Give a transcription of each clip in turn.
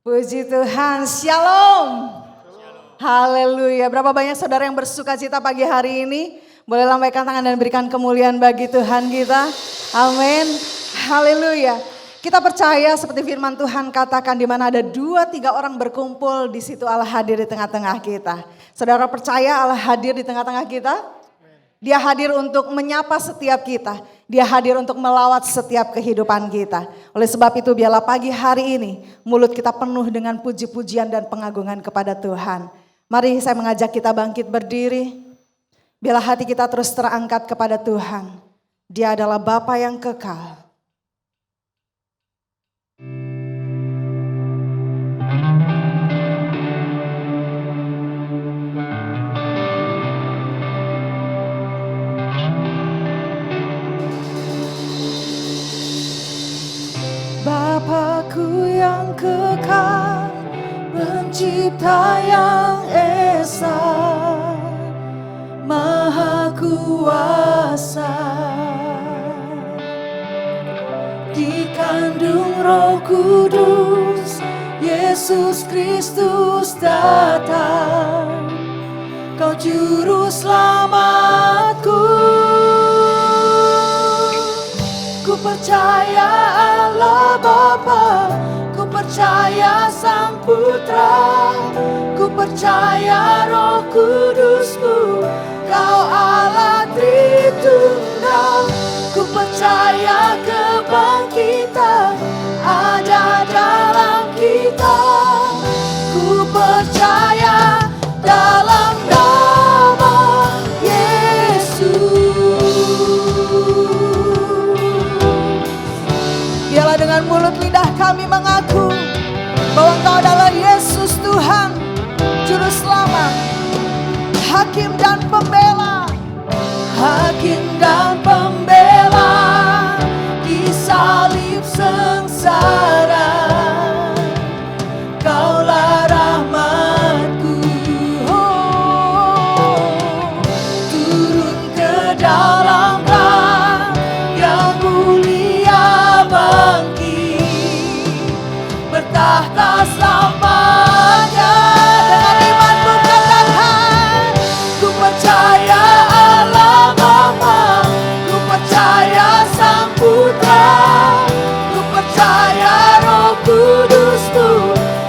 Puji Tuhan, shalom. Haleluya. Berapa banyak saudara yang bersuka cita pagi hari ini? Boleh lambaikan tangan dan berikan kemuliaan bagi Tuhan kita. Amin. Haleluya. Kita percaya seperti firman Tuhan katakan, di mana ada 2-3 orang berkumpul, di situ Allah hadir di tengah-tengah kita. Saudara percaya Allah hadir di tengah-tengah kita? Dia hadir untuk menyapa setiap kita. Dia hadir untuk melawat setiap kehidupan kita. Oleh sebab itu biarlah pagi hari ini mulut kita penuh dengan puji-pujian dan pengagungan kepada Tuhan. Mari saya mengajak kita bangkit berdiri. Biarlah hati kita terus terangkat kepada Tuhan. Dia adalah Bapa yang kekal. Bapakku yang kekal, pencipta yang esa, maha kuasa, dikandung Roh Kudus, Yesus Kristus datang, Kau juru selamatku. Ku percaya Allah Bapa, ku percaya Sang Putra, ku percaya Roh Kudus-Mu, Kau Allah Tritunggal. Ku percaya kebangkitan ada dalam kita, ku percaya dalam nama Yesus. Biarlah dengan mulut lidah kami mengaku bahwa Engkau adalah Yesus Tuhan, Juru Selamat, Hakim dan Pembela. Hakim dan Pembela di salib sengsara, Kaulah rahmatku. Turun ke dalam terang yang mulia, bangkit bertahta selamanya. Dengan imanmu katakan, ku percaya Allah Bapa, ku percaya Sang Putra, ku percaya Roh Kudus-Mu,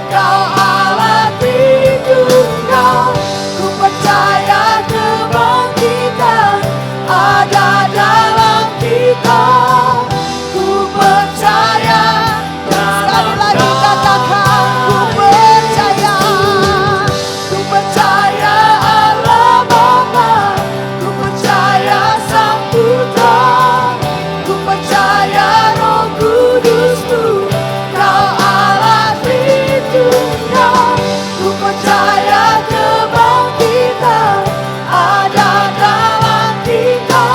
Kau Allah Tritunggal. Ku percaya kebangkitan ada dalam kita, ku percaya. Sekali lagi katakan, ku percaya. Ku percaya Allah Bapa, ku percaya Sang Putra, ku percaya Roh Kudus-Mu, Kau Allah Tritunggal. Ku percaya kebangkitan ada dalam kita,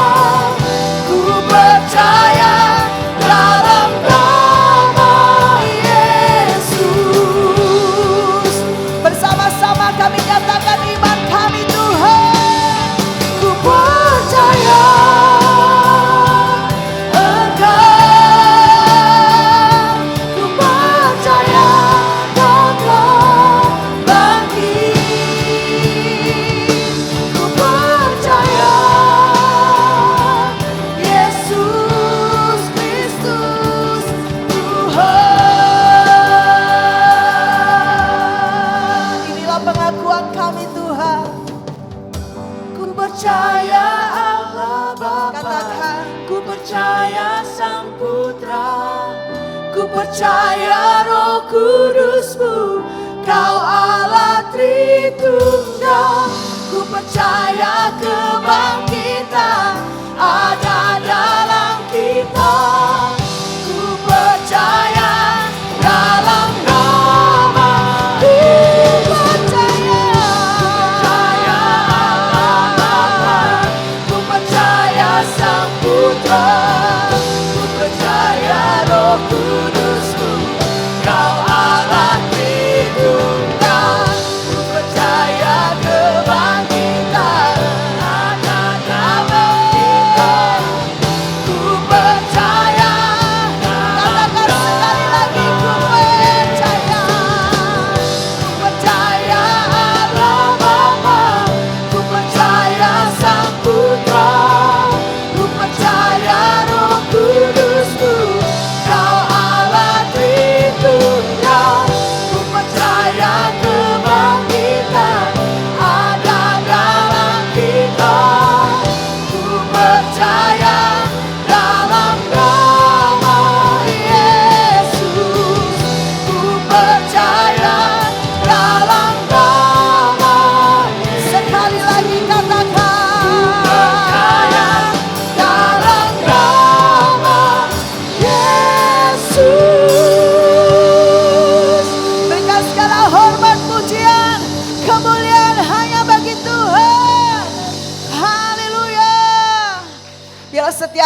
ku percaya dalam nama Yesus. Bersama-sama kami nyatakan iman kami Tuhan. Ku percaya Engkau, ku percaya Kau telah bangkit. Ku percaya Yesus Kristus Tuhan. Inilah pengakuan kami Tuhan. Ku percaya Allah Bapa, katakan, ku percaya Sang Putra, ku percaya Roh Kudus-Mu, Kau Allah Tritunggal. Ku percaya kebangkitan ada dalam kita, ku percaya dalam nama. Ku percaya Allah Bapa, ku percaya Sang Putra, ku percaya Roh Kudus-Mu, Kau Allah Tritunggal. Ku percaya kebangkitan ada dalam kita, ku percaya. Katakan sekali lagi, ku percaya.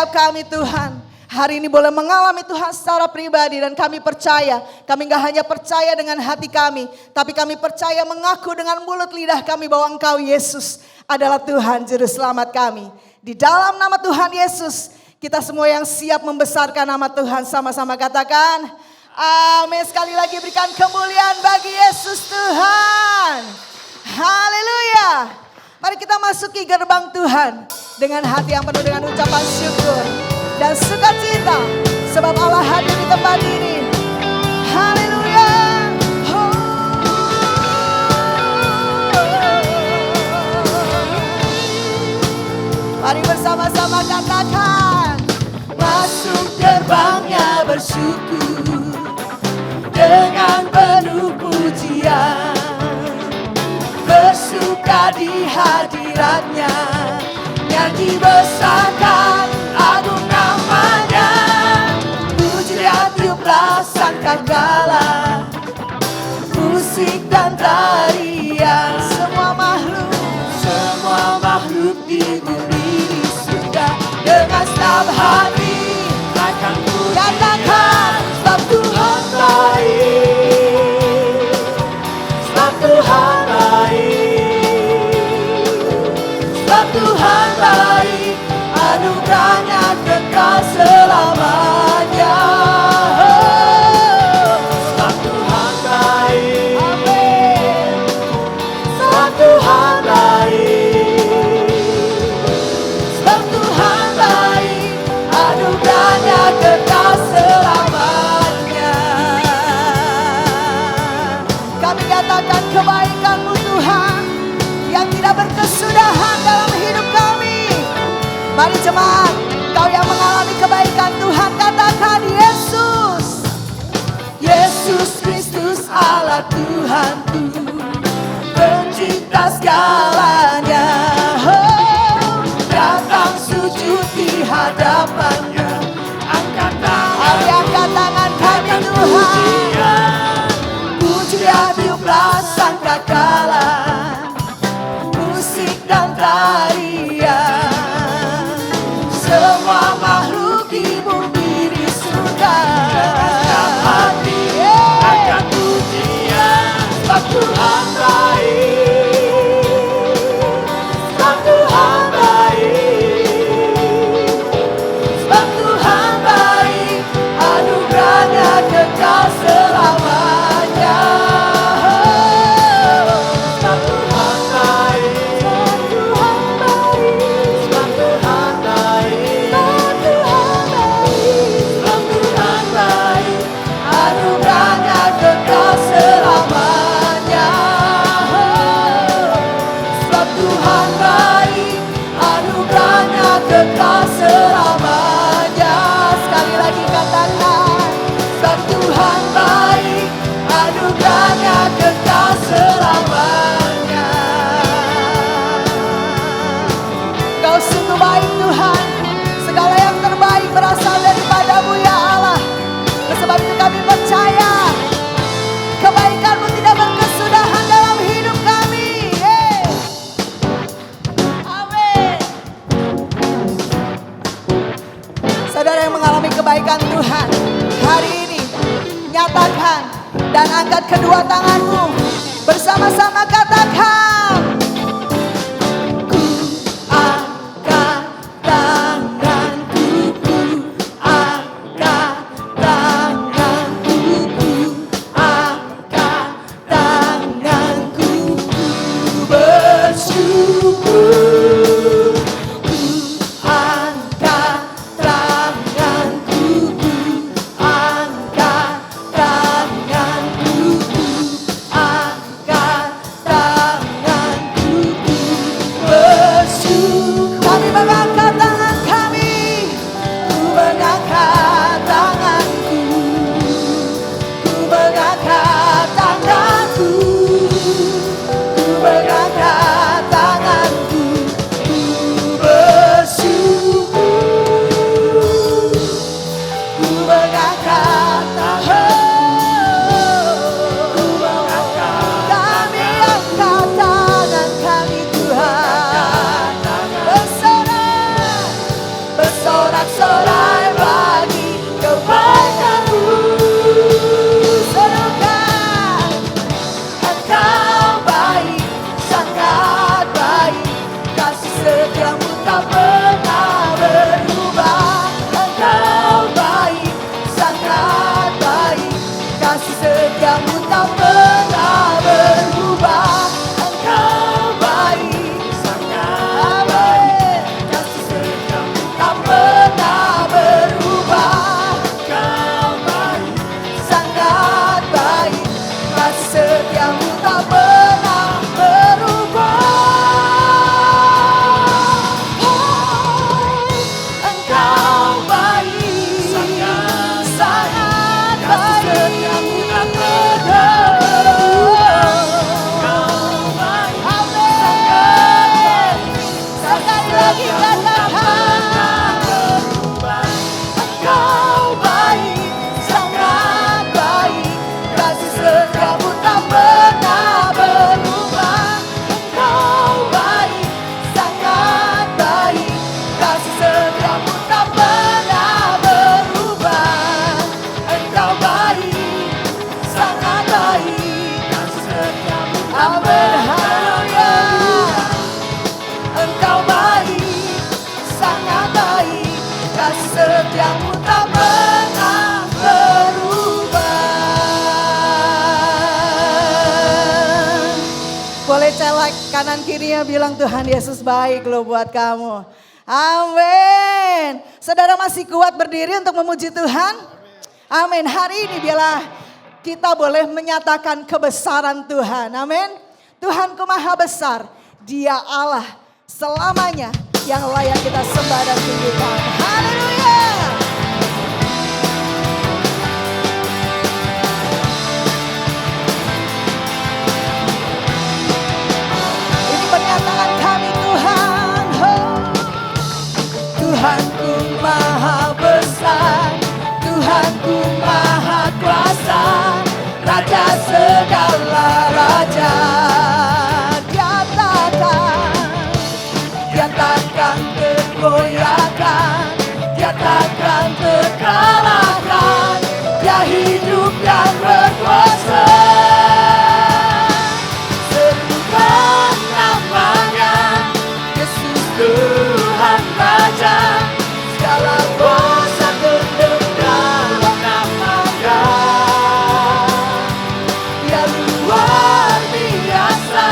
setiap kami Tuhan hari ini boleh mengalami Tuhan secara pribadi. Dan kami percaya, kami gak hanya percaya dengan hati kami, tapi kami percaya mengaku dengan mulut lidah kami bahwa Engkau Yesus adalah Tuhan Juru Selamat kami. Di dalam nama Tuhan Yesus, kita semua yang siap membesarkan nama Tuhan sama-sama katakan amin. Sekali lagi berikan kemuliaan bagi Yesus Tuhan. Haleluya. Mari kita masuki gerbang Tuhan dengan hati yang penuh dengan ucapan syukur dan sukacita, sebab Allah hadir di tempat ini. Haleluya. Mari bersama-sama katakan, masuk gerbangnya bersyukur dengan penuh pujian, bersuka di hadiratnya, nyanyi besarkan agung namanya, pujilah tiuplah sangkakala, musik dan tarian, semua makhluk di bumi di surga dengan senang hati akan katakan sebab Tuhan baik, sebab Tuhan baik, sebab Tuhan baik, anugerahnya kekal selamanya. Sebab Tuhan baik, amin. Sebab Tuhan baik, sebab Tuhan baik, anugerahnya kekal selamanya. Kami katakan kebaikan-Mu Tuhan yang tidak berkesudahan dalam hidup kami. Mari jemaat, kau yang mengalami kebaikan Tuhan katakan Yesus, Yesus Kristus Allah Tuhanku, pencipta segalanya. Oh, datang sujud di hadapannya, angkat tangan kami Tuhan, pujilah tiuplah sangkakala, musik dan tarian, semua makhluk di bumi di surga hati akan pujian, sebab Tuhan baik, sebab Tuhan baik, sebab Tuhan baik, anugerahnya kekal selamanya. Sebab Tuhan baik, sebab Tuhan baik, sebab Tuhan baik, sebab Tuhan baik, anugerahnya kekal selamanya. Sebab Tuhan baik, anugerahnya kekal selamanya. Sekali lagi katakan, sebab Tuhan baik, anugerahnya kekal selamanya. Kau sungguh baik Tuhan, segala yang terbaik berasal daripada-Mu ya Allah. Sebab itu kami percaya kebaikan-Mu tidak berkesudahan dalam hidup kami. Amin. Saudara yang mengalami kebaikan Tuhan hari ini, nyatakan dan angkat kedua tanganmu, bersama-sama katakan, ku angkat tanganku, ku angkat tanganku, ku angkat tanganku, ku bersyukur, ku angkat tanganku, ku angkat tanganku, ku angkat tanganku. kanan kirinya bilang Tuhan Yesus baik loh buat kamu. Amin. Saudara masih kuat berdiri untuk memuji Tuhan? Amin. Hari ini biarlah kita boleh menyatakan kebesaran Tuhan. Amin. Tuhanku maha besar. Dia Allah selamanya yang layak kita sembah dan tinggikan. Haleluya. Ini pernyataan kami Tuhan. Tuhanku maha besar, Tuhanku maha kuasa, Raja segala raja. Dia takkan tergoyahkan, dia takkan terkalahkan, dia hidup dan berkuasa. Serukan namanya, Yesus Tuhan Raja, segala kuasa tunduk dalam namanya. Dia luar biasa,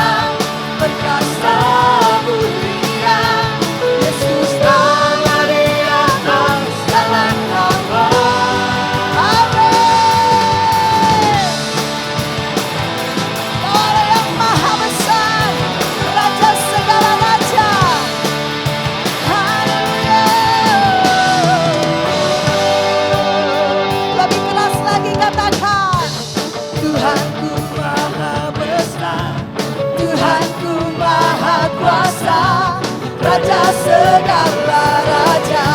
perkasa mulia, Yesus nama di atas segala nama. Amin. Allah yang maha besar, Raja segala raja. Haleluya. Lebih keras lagi katakan, Tuhanku maha besar, Tuhanku maha kuasa, Raja segala raja.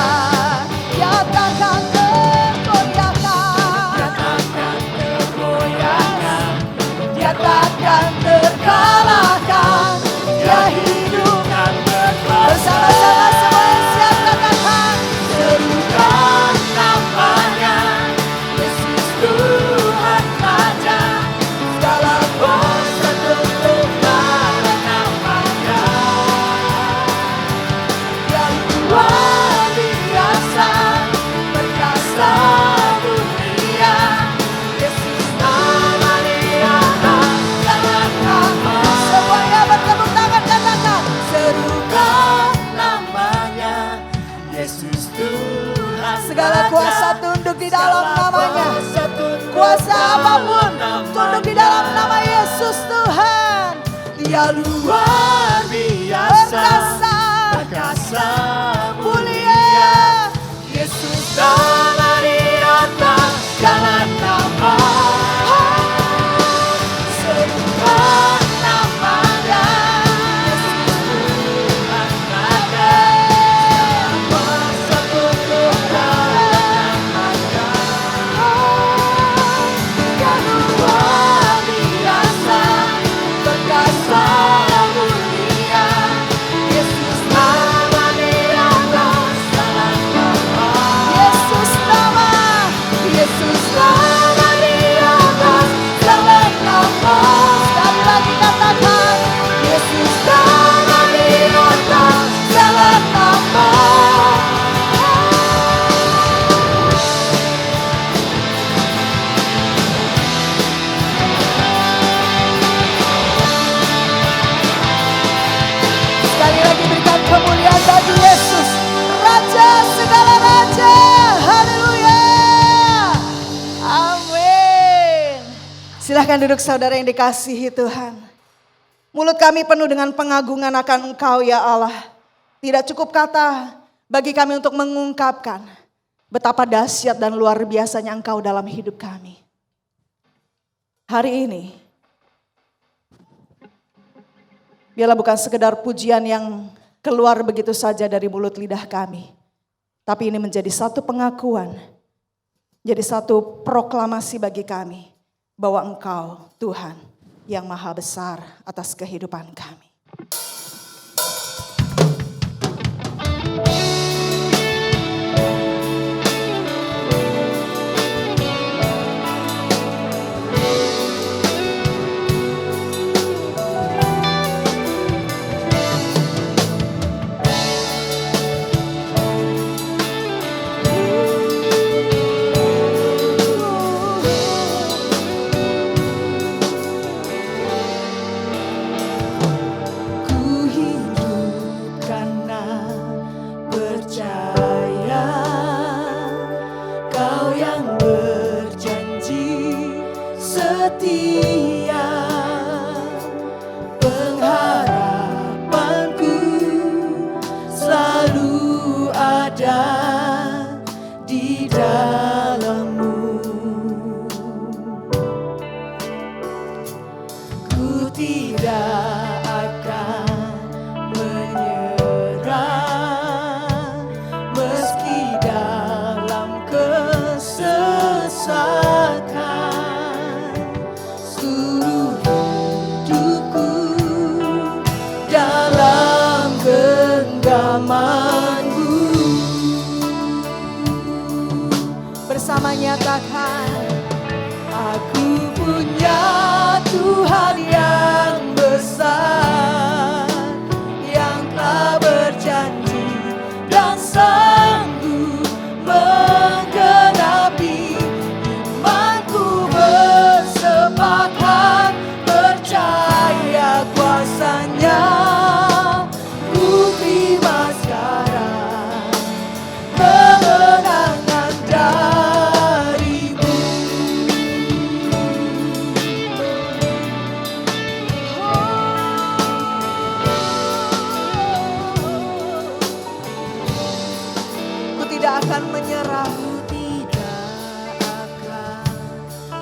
Dia takkan tergoyahkan, dia takkan tergoyahkan, dia takkan terkalahkan, dia hidup dan berkuasa. Bersama-sama semua yang siap katakan, serukan namanya, Yesus Tuhan Raja, segala kuasa tunduk dalam namanya. Yang luar biasa, perkasa mulia, Yesus nama di atas segala nama. Semuanya bertepuk tangan katakan, serukan namanya, Yesus Tuhan. Segala kuasa tunduk di dalam namanya. Kuasa apapun tunduk di dalam nama Yesus Tuhan. Dia luar biasa, perkasa mulia, Yesus nama di atas segala nama. Serukan namanya, Yesus Tuhan Raja, kuasa tunduk dalam namanya. Dia luar biasa, perkasa mulia, Yesus nama di atas segala nama. Yesus nama di atas segala nama. Sekali lagi katakan, Yesus nama di atas segala nama. Sekali lagi berikan kemuliaan bagi Yesus, Raja segala raja. Haleluya. Amin. Silahkan duduk saudara yang dikasihi Tuhan. Mulut kami penuh dengan pengagungan akan Engkau ya Allah. Tidak cukup kata bagi kami untuk mengungkapkan betapa dahsyat dan luar biasanya Engkau dalam hidup kami. Hari ini biarlah bukan sekedar pujian yang keluar begitu saja dari mulut lidah kami. Tapi ini menjadi satu pengakuan, jadi satu proklamasi bagi kami bahwa Engkau Tuhan yang maha besar atas kehidupan kami. setia, pengharapanku selalu ada di dalam-Mu. Ku tidak akan menyerah meski dalam kesesakan. Seluruh hidupku dalam genggaman-Mu. Bersama nyatakan, Aku punya Tuhan yang besar, yang telah berjanji dan sanggup menggenapi. Imanku bersepakat percaya kuasa-Nya. Ku terima sekarang kemenangan dari-Mu. ku tidak akan menyerah. Aku tidak akan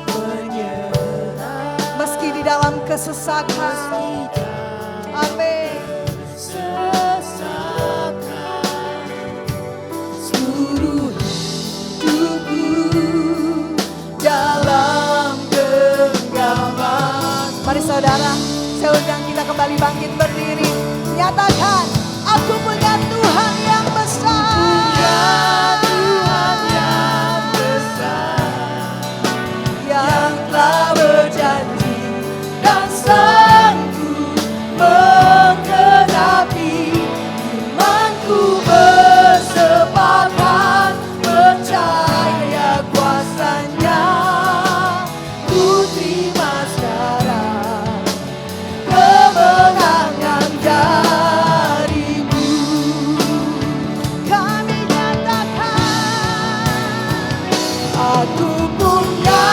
menyerah Meski di dalam kesesakan. meski Amin. sesakan. Seluruh hidupku dalam genggaman. Mari saudara, saya undang kita kembali bangkit berdiri. Nyatakan, aku punya Tuhan yang besar. Tuhan yang besar, Yang telah berjanji dan sanggup menggenapi. Imanku bersepakat percaya kuasa-Nya. Ku terima sekarang kemenangan dari-Mu. kami nyatakan, Aku punya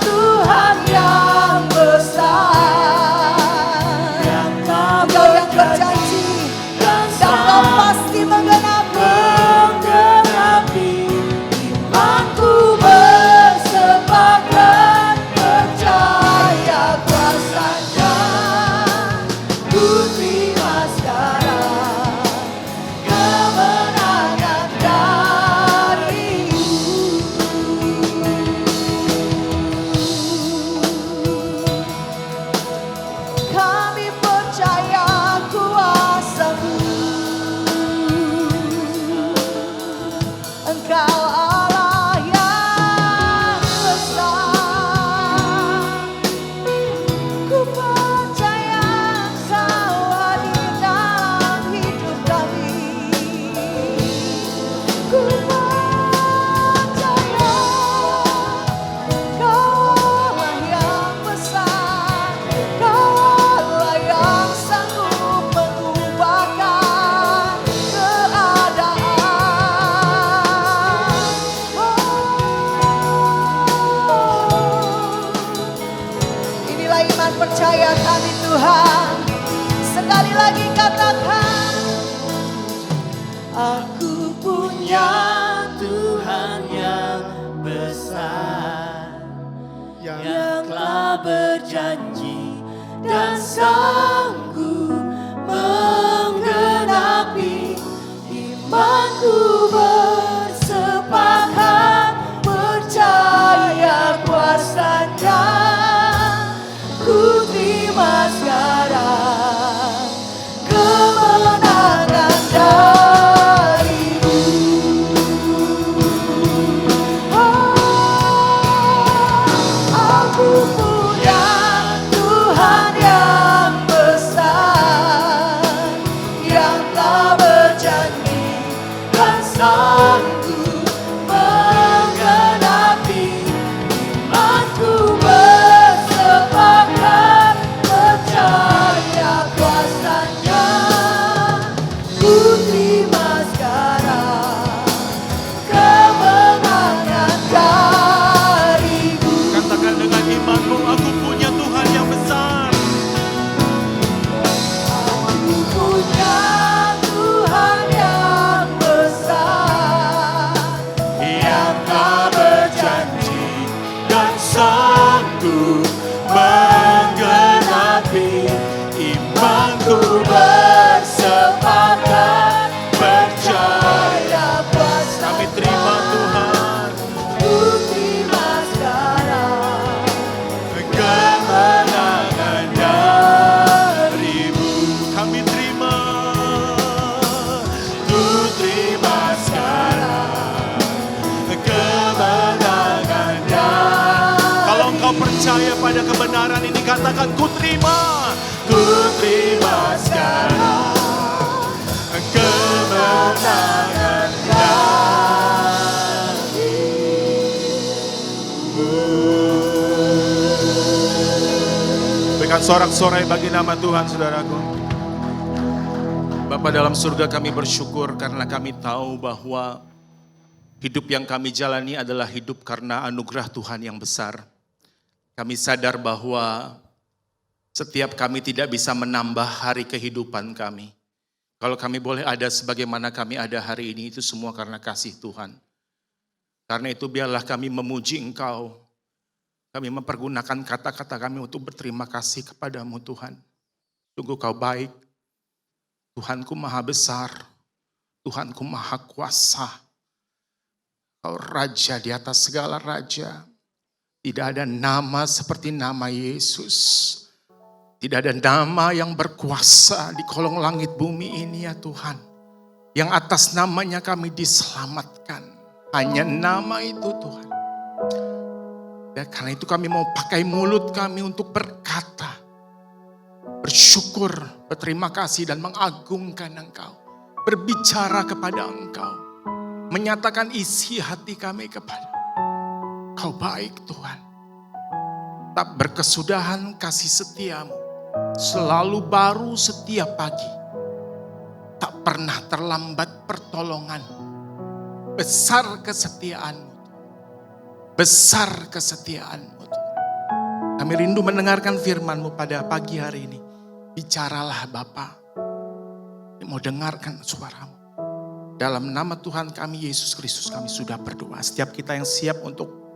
Tuhan yang besar, yang telah Engkau yang berjanji dan dan Kau pasti menggenapi. menggenapi. Imanku bersepakat percaya kuasa-Nya. Ku terima sekarang kemenangan dari-Mu. Kami percaya kuasa-Mu. Engkau Allah yang besar. Ku percaya Engkau hadir dalam hidup kami. Ku percaya Kau Allah yang besar. Kau Allah yang sanggup mengubahkan keadaan. Inilah iman percaya kami Tuhan. Sekali lagi katakan, Aku punya Tuhan yang besar, yang telah berjanji dan sanggup menggenapi. Imanku bersepakat percaya kuasa-Nya. Ku terima sekarang kemenangan dari-Mu. Aku punya Tuhan yang besar, yang telah berjanji dan sanggup menggenapi. Imanku bersepakat percaya kuasa-Nya. Ku terima sekarang kemenangan dari-Mu. Katakan dengan imanmu sanggup menggenapi imanku bersepakat percaya. kuasa Kami terima Tuhan ku terima sekarang kemenangan darimu. Kami terima, ku terima sekarang kemenangan darimu. Kalau engkau percaya pada kebenaran ini, katakan ku terima sekarang kemenangan darimu. Berikan sorak-sorai bagi nama Tuhan, saudaraku. Bapa dalam surga, kami bersyukur karena kami tahu bahwa hidup yang kami jalani adalah hidup karena anugerah Tuhan yang besar. Kami sadar bahwa setiap kami tidak bisa menambah hari kehidupan kami. Kalau kami boleh ada sebagaimana kami ada hari ini, itu semua karena kasih Tuhan. Karena itu biarlah kami memuji Engkau. Kami mempergunakan kata-kata kami untuk berterima kasih kepadamu Tuhan. Sungguh Kau baik. Tuhanku maha besar. Tuhanku maha kuasa. Kau raja di atas segala raja. Tidak ada nama seperti nama Yesus. Tidak ada nama yang berkuasa di kolong langit bumi ini ya Tuhan. Yang atas namanya kami diselamatkan. Hanya nama itu Tuhan. Dan karena itu kami mau pakai mulut kami untuk berkata. Bersyukur, berterima kasih dan mengagungkan Engkau. Berbicara kepada Engkau. Menyatakan isi hati kami kepada Kau baik Tuhan. Tak berkesudahan kasih setiamu. Selalu baru setiap pagi. Tak pernah terlambat pertolongan. Besar kesetiaanmu. Besar kesetiaanmu. Kami rindu mendengarkan firman-Mu pada pagi hari ini. Bicaralah Bapa. Kami mau dengarkan suara-Mu. Dalam nama Tuhan kami Yesus Kristus kami sudah berdoa. Setiap kita yang siap untuk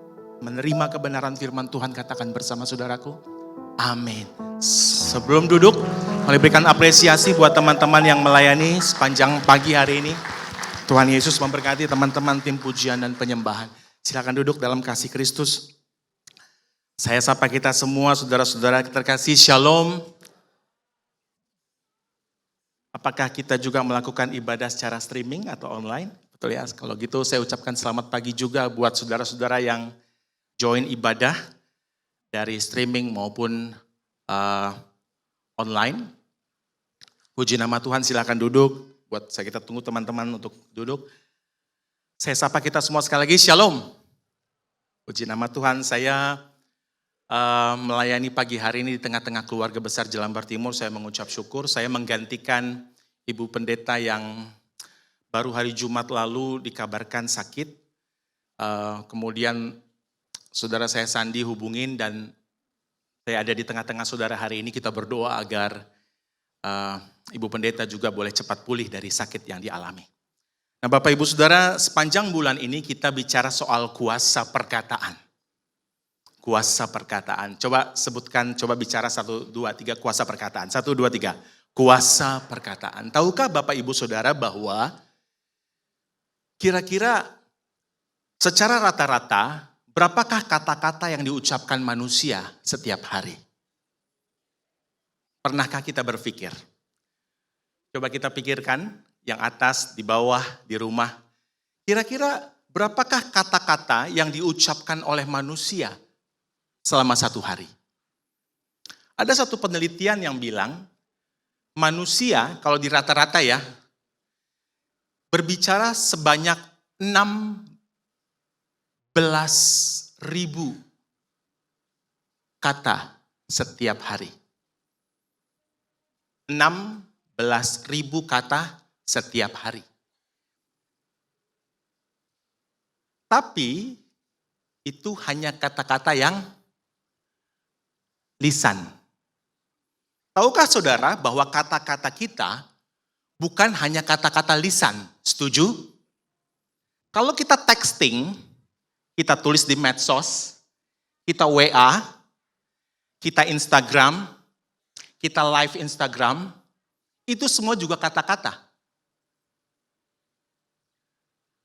menerima kebenaran firman Tuhan, katakan bersama saudaraku. Amin. Sebelum duduk, mari berikan apresiasi buat teman-teman yang melayani sepanjang pagi hari ini. Tuhan Yesus memberkati teman-teman tim pujian dan penyembahan. Silakan duduk dalam kasih Kristus. Saya sapa kita semua saudara-saudara terkasih, Shalom. Apakah kita juga melakukan ibadah secara streaming atau online? Betul ya, kalau gitu saya ucapkan selamat pagi juga buat saudara-saudara yang join ibadah dari streaming maupun online. Puji nama Tuhan, silakan duduk. Buat saya kita tunggu teman-teman untuk duduk. Saya sapa kita semua sekali lagi, Shalom. Puji nama Tuhan, saya melayani pagi hari ini di tengah-tengah keluarga besar Jelambar Timur. Saya mengucap syukur, saya menggantikan Ibu Pendeta yang baru hari Jumat lalu dikabarkan sakit. Kemudian saudara saya Sandi hubungin dan saya ada di tengah-tengah saudara hari ini. Kita berdoa agar Ibu Pendeta juga boleh cepat pulih dari sakit yang dialami. Nah Bapak Ibu Saudara, sepanjang bulan ini kita bicara soal kuasa perkataan. Kuasa perkataan. Coba sebutkan, coba bicara 1, 2, 3 kuasa perkataan. 1, 2, 3. Kuasa perkataan. Tahukah Bapak Ibu Saudara bahwa kira-kira secara rata-rata berapakah kata-kata yang diucapkan manusia setiap hari? Pernahkah kita berpikir? Coba kita pikirkan yang atas, di bawah, di rumah. Kira-kira berapakah kata-kata yang diucapkan oleh manusia selama satu hari? Ada satu penelitian yang bilang, manusia kalau di rata-rata ya, berbicara sebanyak 16.000 kata setiap hari. 16.000 kata setiap hari. Tapi itu hanya kata-kata yang lisan. Tahukah saudara bahwa kata-kata kita bukan hanya kata-kata lisan? Setuju? Kalau kita texting, kita tulis di medsos, kita WA, kita Instagram, kita live Instagram, itu semua juga kata-kata.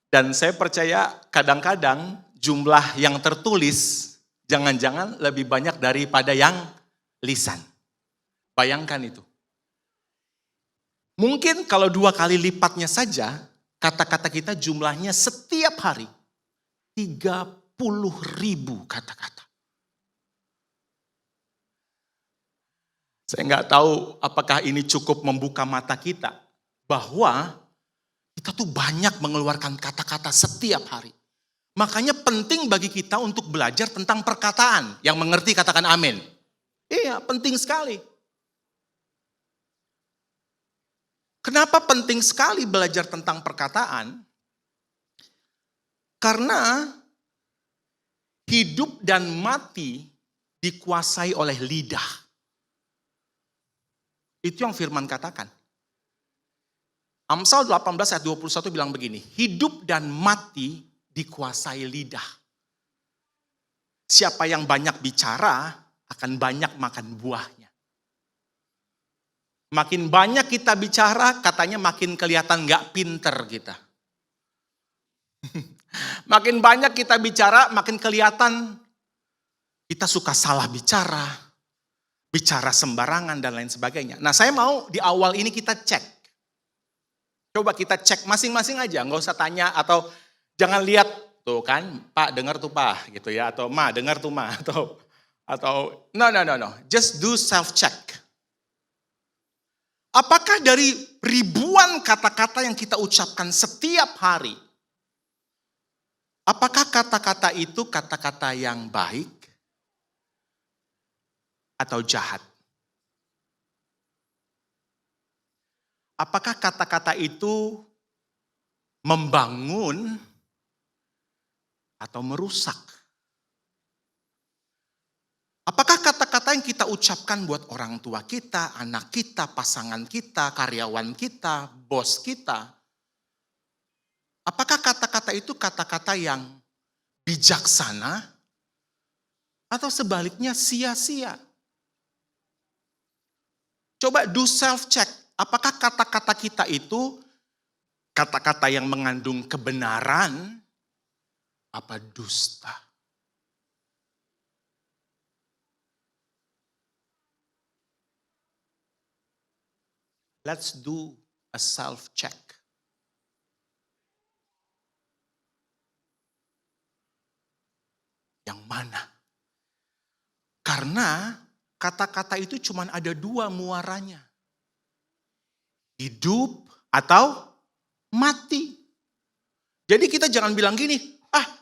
Dan saya percaya kadang-kadang jumlah yang tertulis jangan-jangan lebih banyak daripada yang lisan. Bayangkan itu. Mungkin kalau 2 kali lipatnya saja, kata-kata kita jumlahnya setiap hari 30.000 kata-kata. Saya nggak tahu apakah ini cukup membuka mata kita bahwa kita tuh banyak mengeluarkan kata-kata setiap hari. Makanya penting bagi kita untuk belajar tentang perkataan. Yang mengerti katakan amin. Iya, penting sekali. Kenapa penting sekali belajar tentang perkataan? Karena hidup dan mati dikuasai oleh lidah. Itu yang firman katakan. Amsal 18 ayat 21 bilang begini, hidup dan mati dikuasai lidah. Siapa yang banyak bicara akan banyak makan buahnya. Makin banyak kita bicara, katanya makin kelihatan gak pinter kita. Makin banyak kita bicara, makin kelihatan kita suka salah bicara, bicara sembarangan dan lain sebagainya. Nah, saya mau di awal ini kita cek. Coba kita cek masing-masing aja, nggak usah tanya atau jangan lihat tuh kan, Pak dengar tuh Pak gitu ya, atau Ma dengar tuh Ma atau no, just do self check. Apakah dari ribuan kata-kata yang kita ucapkan setiap hari, apakah kata-kata itu kata-kata yang baik atau jahat? Apakah kata-kata itu membangun atau merusak? Apakah kata-kata yang kita ucapkan buat orang tua kita, anak kita, pasangan kita, karyawan kita, bos kita? Apakah kata-kata itu kata-kata yang bijaksana atau sebaliknya sia-sia? Coba do self check. Apakah kata-kata kita itu kata-kata yang mengandung kebenaran apa dusta? Let's do a self check. Yang mana? Karena kata-kata itu cuma ada 2 muaranya. Hidup atau mati. Jadi kita jangan bilang gini,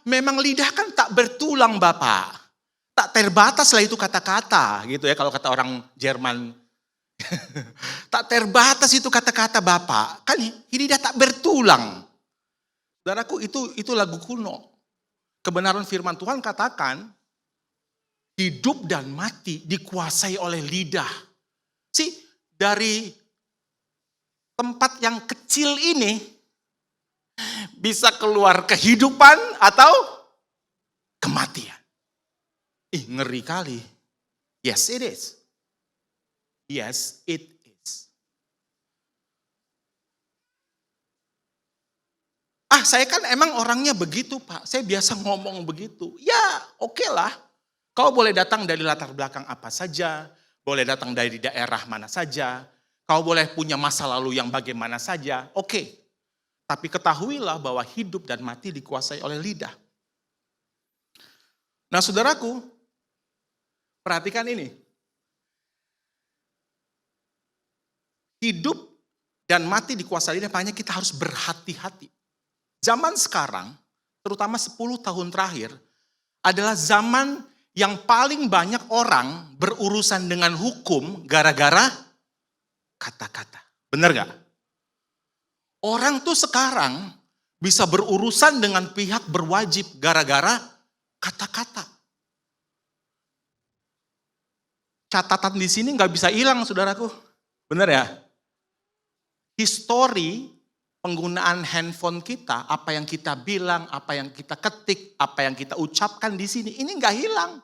memang lidah kan tak bertulang Bapak. Tak terbatas lah itu kata-kata gitu ya kalau kata orang Jerman. Tak terbatas itu kata-kata Bapak. Kan lidah tak bertulang. Saudaraku itu lagu kuno. Kebenaran firman Tuhan katakan, hidup dan mati dikuasai oleh lidah. Dari tempat yang kecil ini bisa keluar kehidupan atau kematian. Ngeri kali. Yes, it is. Yes, it is. Saya kan emang orangnya begitu Pak. Saya biasa ngomong begitu. Ya, oke lah. Kau boleh datang dari latar belakang apa saja. Boleh datang dari daerah mana saja. Kau boleh punya masa lalu yang bagaimana saja. Oke. Tapi ketahuilah bahwa hidup dan mati dikuasai oleh lidah. Nah saudaraku, perhatikan ini. Hidup dan mati dikuasai lidah, makanya kita harus berhati-hati. Zaman sekarang, terutama 10 tahun terakhir, adalah zaman yang paling banyak orang berurusan dengan hukum gara-gara kata-kata. Benar gak? Orang tuh sekarang bisa berurusan dengan pihak berwajib gara-gara kata-kata. Catatan di sini gak bisa hilang saudaraku. Benar ya? Histori penggunaan handphone kita, apa yang kita bilang, apa yang kita ketik, apa yang kita ucapkan di sini, ini gak hilang.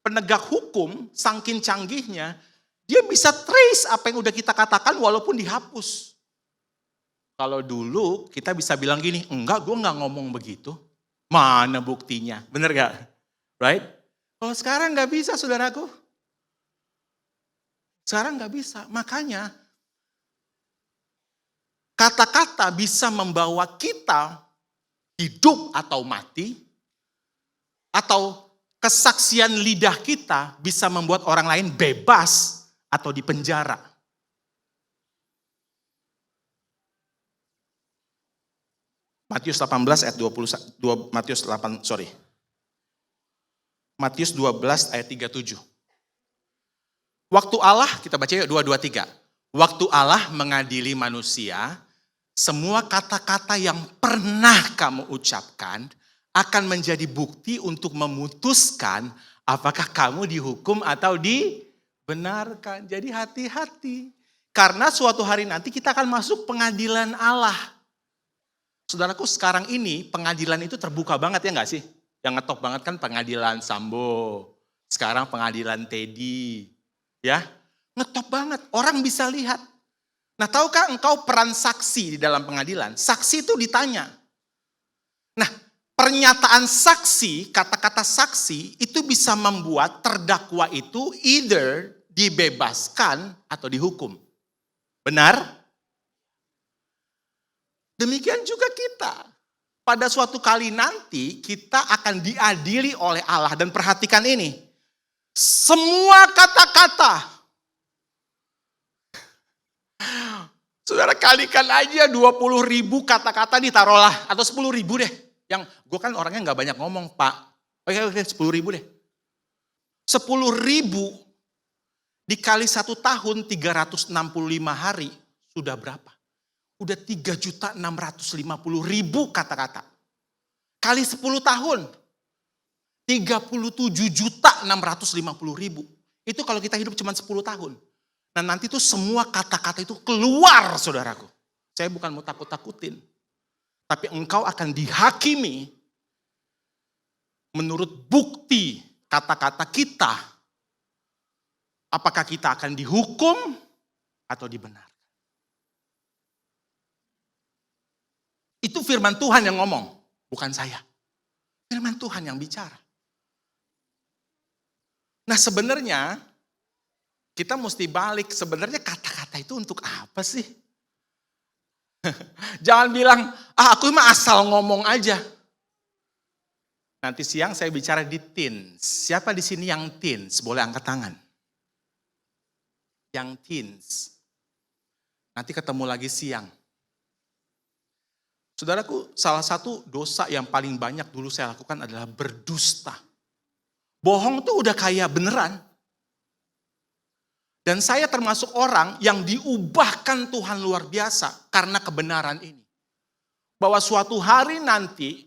penegak hukum, saking canggihnya, dia bisa trace apa yang udah kita katakan walaupun dihapus. Kalau dulu kita bisa bilang gini, enggak gue gak ngomong begitu. Mana buktinya, bener gak? Right? Kalau sekarang gak bisa saudaraku. Sekarang gak bisa, makanya kata-kata bisa membawa kita hidup atau mati, atau kesaksian lidah kita bisa membuat orang lain bebas atau dipenjara. Matius 18 ayat 21, Matius 12 ayat 37. Waktu Allah, kita baca yuk 2, 2, 3. Waktu Allah mengadili manusia, semua kata-kata yang pernah kamu ucapkan akan menjadi bukti untuk memutuskan apakah kamu dihukum atau dibenarkan. Jadi hati-hati. Karena suatu hari nanti kita akan masuk pengadilan Allah. Saudaraku, sekarang ini pengadilan itu terbuka banget ya enggak sih? Yang ngetop banget kan pengadilan Sambo. Sekarang pengadilan Teddy. Ya, ngetop banget. Orang bisa lihat. Nah, tahukah engkau peran saksi di dalam pengadilan? Saksi itu ditanya. Nah, pernyataan saksi, kata-kata saksi itu bisa membuat terdakwa itu either dibebaskan atau dihukum. Benar? Demikian juga kita. Pada suatu kali nanti kita akan diadili oleh Allah. Dan perhatikan ini. Semua kata-kata. Saudara kalikan aja 20.000 kata-kata ditaruhlah. Atau 10.000 deh. Yang gue kan orangnya gak banyak ngomong, Pak. Oke, 10.000 deh. 10.000 dikali 1 tahun 365 hari. Sudah berapa? Udah 3.650.000 kata-kata. Kali 10 tahun. 37.650.000. Itu kalau kita hidup cuma 10 tahun. Nah nanti tuh semua kata-kata itu keluar saudaraku. Saya bukan mau takut-takutin. Tapi engkau akan dihakimi menurut bukti kata-kata kita. Apakah kita akan dihukum atau dibenarkan. Itu firman Tuhan yang ngomong, bukan saya. Firman Tuhan yang bicara. Nah sebenarnya kita mesti balik, sebenarnya kata-kata itu untuk apa sih? Jangan bilang, aku mah asal ngomong aja. Nanti siang saya bicara di teens. Siapa di sini yang teens? Boleh angkat tangan. Yang teens. Nanti ketemu lagi siang. Saudaraku, salah satu dosa yang paling banyak dulu saya lakukan adalah berdusta. Bohong tuh udah kayak beneran. Dan saya termasuk orang yang diubahkan Tuhan luar biasa karena kebenaran ini. Bahwa suatu hari nanti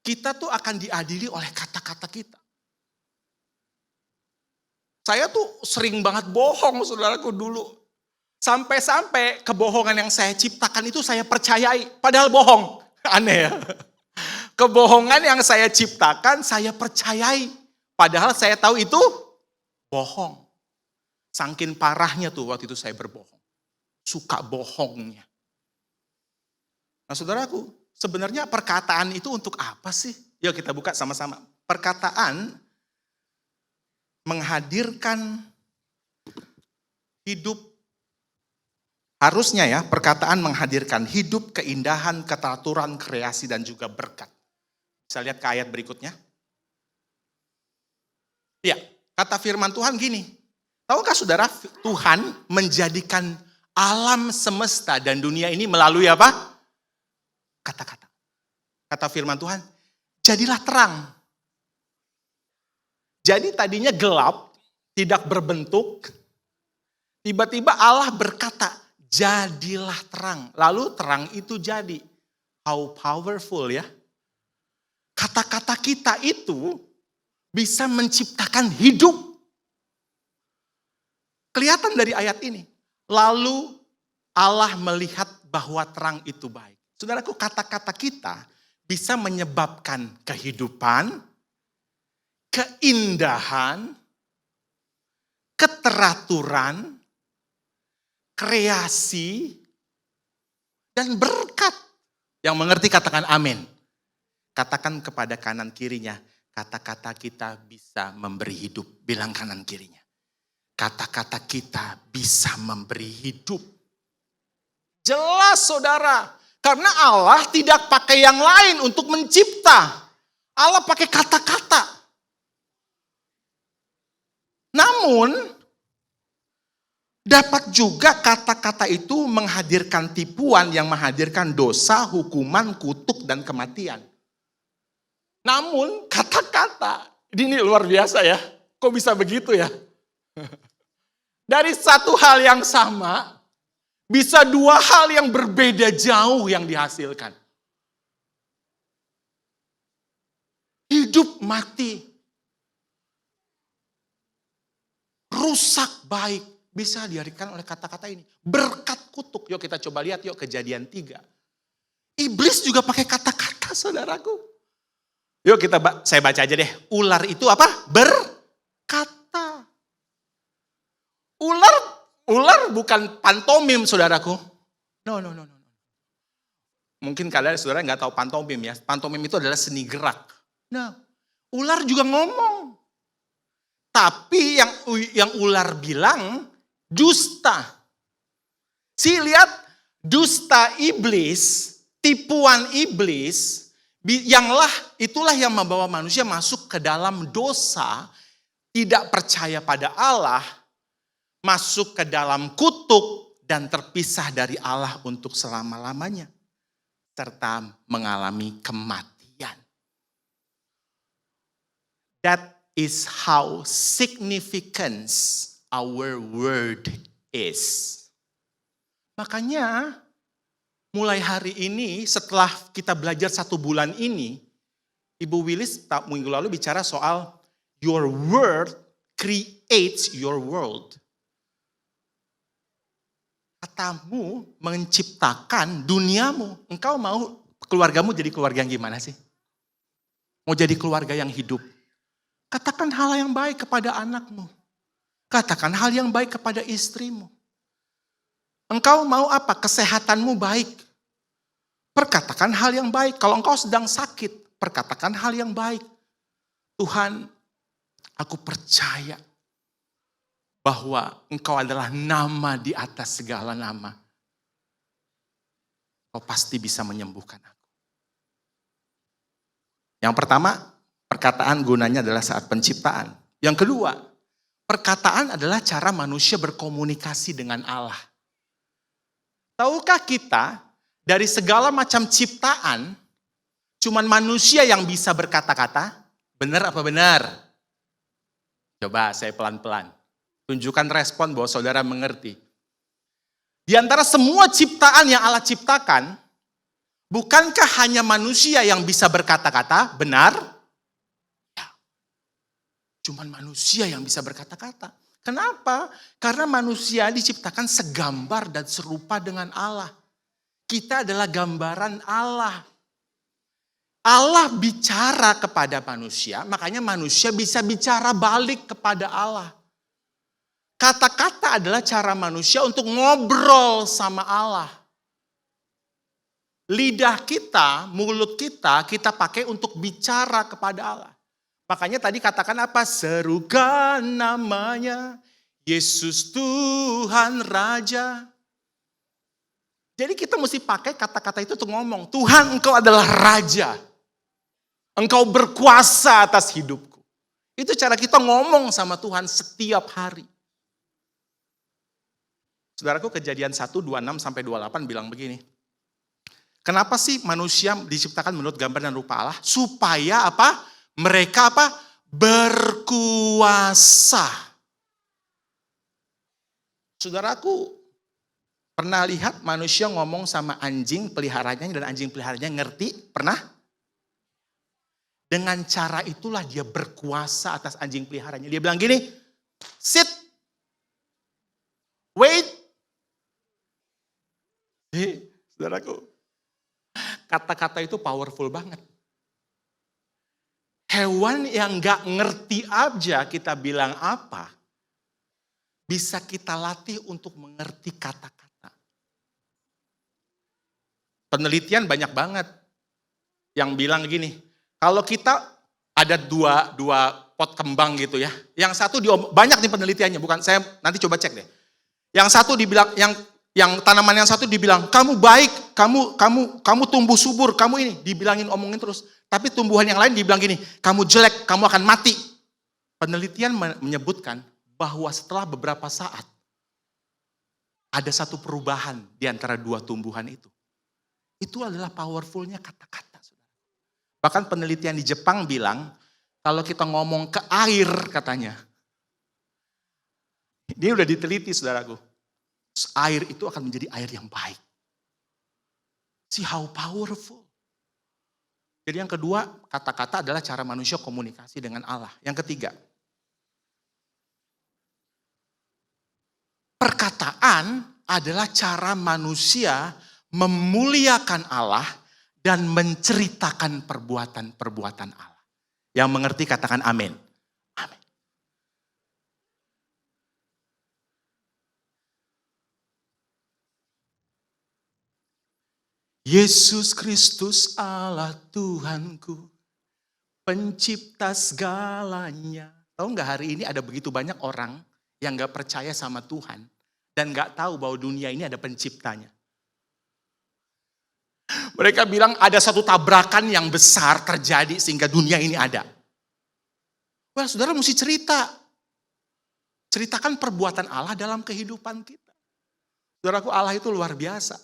kita tuh akan diadili oleh kata-kata kita. Saya tuh sering banget bohong saudaraku dulu. Sampai-sampai kebohongan yang saya ciptakan itu saya percayai. Padahal bohong. Aneh ya. Kebohongan yang saya ciptakan saya percayai. Padahal saya tahu itu bohong. Saking parahnya tuh waktu itu saya berbohong. Suka bohongnya. Nah saudaraku, sebenarnya perkataan itu untuk apa sih? Yuk kita buka sama-sama. Perkataan menghadirkan hidup. Harusnya ya, perkataan menghadirkan hidup, keindahan, keteraturan, kreasi, dan juga berkat. Bisa lihat ke ayat berikutnya. Ya, kata firman Tuhan gini. Tahukah saudara, Tuhan menjadikan alam semesta dan dunia ini melalui apa? Kata-kata. Kata firman Tuhan, jadilah terang. Jadi tadinya gelap, tidak berbentuk. Tiba-tiba Allah berkata, jadilah terang. Lalu terang itu jadi. How powerful ya. Kata-kata kita itu bisa menciptakan hidup. Kelihatan dari ayat ini. Lalu Allah melihat bahwa terang itu baik. Saudaraku, kata-kata kita bisa menyebabkan kehidupan, keindahan, keteraturan, kreasi, dan berkat. Yang mengerti katakan amin. Katakan kepada kanan kirinya, kata-kata kita bisa memberi hidup. Bilang kanan kirinya. Kata-kata kita bisa memberi hidup. Jelas saudara, karena Allah tidak pakai yang lain untuk mencipta. Allah pakai kata-kata. Namun, dapat juga kata-kata itu menghadirkan tipuan yang menghadirkan dosa, hukuman, kutuk, dan kematian. Namun kata-kata, ini luar biasa ya, kok bisa begitu ya? Dari satu hal yang sama, bisa dua hal yang berbeda jauh yang dihasilkan. Hidup mati, rusak baik, bisa dihadirkan oleh kata-kata ini. Berkat kutuk, yuk kita coba lihat yuk Kejadian 3. Iblis juga pakai kata-kata saudaraku. Yuk saya baca aja deh. Ular itu apa? Berkata. Ular bukan pantomim saudaraku. No. Mungkin kalian saudara nggak tahu pantomim ya. Pantomim itu adalah seni gerak. Nah, ular juga ngomong. Tapi yang ular bilang dusta. Lihat dusta iblis, tipuan iblis. Itulah yang membawa manusia masuk ke dalam dosa, tidak percaya pada Allah, masuk ke dalam kutuk, dan terpisah dari Allah untuk selama-lamanya. Serta mengalami kematian. That is how significant our word is. Makanya, mulai hari ini setelah kita belajar 1 bulan ini, Ibu Willis minggu lalu bicara soal your word creates your world. Katamu menciptakan duniamu. Engkau mau keluargamu jadi keluarga yang gimana sih? Mau jadi keluarga yang hidup. Katakan hal yang baik kepada anakmu. Katakan hal yang baik kepada istrimu. Engkau mau apa? Kesehatanmu baik. Perkatakan hal yang baik. Kalau engkau sedang sakit, perkatakan hal yang baik. Tuhan, aku percaya bahwa engkau adalah nama di atas segala nama. Kau pasti bisa menyembuhkan aku. Yang pertama, perkataan gunanya adalah saat penciptaan. Yang kedua, perkataan adalah cara manusia berkomunikasi dengan Allah. Tahukah kita, dari segala macam ciptaan, cuman manusia yang bisa berkata-kata? Benar apa benar? Coba saya pelan-pelan. Tunjukkan respon bahwa saudara mengerti. Di antara semua ciptaan yang Allah ciptakan, bukankah hanya manusia yang bisa berkata-kata? Benar? Ya. Cuman manusia yang bisa berkata-kata. Kenapa? Karena manusia diciptakan segambar dan serupa dengan Allah. Kita adalah gambaran Allah. Allah bicara kepada manusia, makanya manusia bisa bicara balik kepada Allah. Kata-kata adalah cara manusia untuk ngobrol sama Allah. Lidah kita, mulut kita pakai untuk bicara kepada Allah. Makanya tadi katakan apa? Serukan namanya, Yesus Tuhan Raja. Jadi kita mesti pakai kata-kata itu untuk ngomong, Tuhan engkau adalah Raja. Engkau berkuasa atas hidupku. Itu cara kita ngomong sama Tuhan setiap hari. Saudaraku, Kejadian 1, 26 sampai 28 bilang begini. Kenapa sih manusia diciptakan menurut gambar dan rupa Allah? Supaya apa? Mereka apa? Berkuasa. Saudaraku, pernah lihat manusia ngomong sama anjing peliharanya dan anjing peliharanya ngerti? Pernah? Dengan cara itulah dia berkuasa atas anjing peliharanya. Dia bilang gini, sit, wait. Saudaraku, kata-kata itu powerful banget. Hewan yang gak ngerti aja kita bilang apa, bisa kita latih untuk mengerti kata-kata. Penelitian banyak banget yang bilang gini, kalau kita ada dua pot kembang gitu ya, yang satu banyak nih penelitiannya, bukan saya nanti coba cek deh. Yang satu dibilang yang tanaman yang satu dibilang kamu baik, kamu tumbuh subur, kamu ini dibilangin omongin terus. Tapi tumbuhan yang lain dibilang gini, kamu jelek, kamu akan mati. Penelitian menyebutkan bahwa setelah beberapa saat ada satu perubahan di antara dua tumbuhan itu. Itu adalah powerfulnya kata-kata. Bahkan penelitian di Jepang bilang, kalau kita ngomong ke air katanya, dia udah diteliti saudaraku, air itu akan menjadi air yang baik. See how powerful. Jadi yang kedua, kata-kata adalah cara manusia komunikasi dengan Allah. Yang ketiga, perkataan adalah cara manusia memuliakan Allah dan menceritakan perbuatan-perbuatan Allah. Yang mengerti katakan amin. Amin. Yesus Kristus Allah Tuhanku, pencipta segalanya. Tahu nggak hari ini ada begitu banyak orang yang nggak percaya sama Tuhan dan nggak tahu bahwa dunia ini ada penciptanya. Mereka bilang ada satu tabrakan yang besar terjadi sehingga dunia ini ada. Wah, saudara mesti cerita. Ceritakan perbuatan Allah dalam kehidupan kita. Saudaraku, Allah itu luar biasa.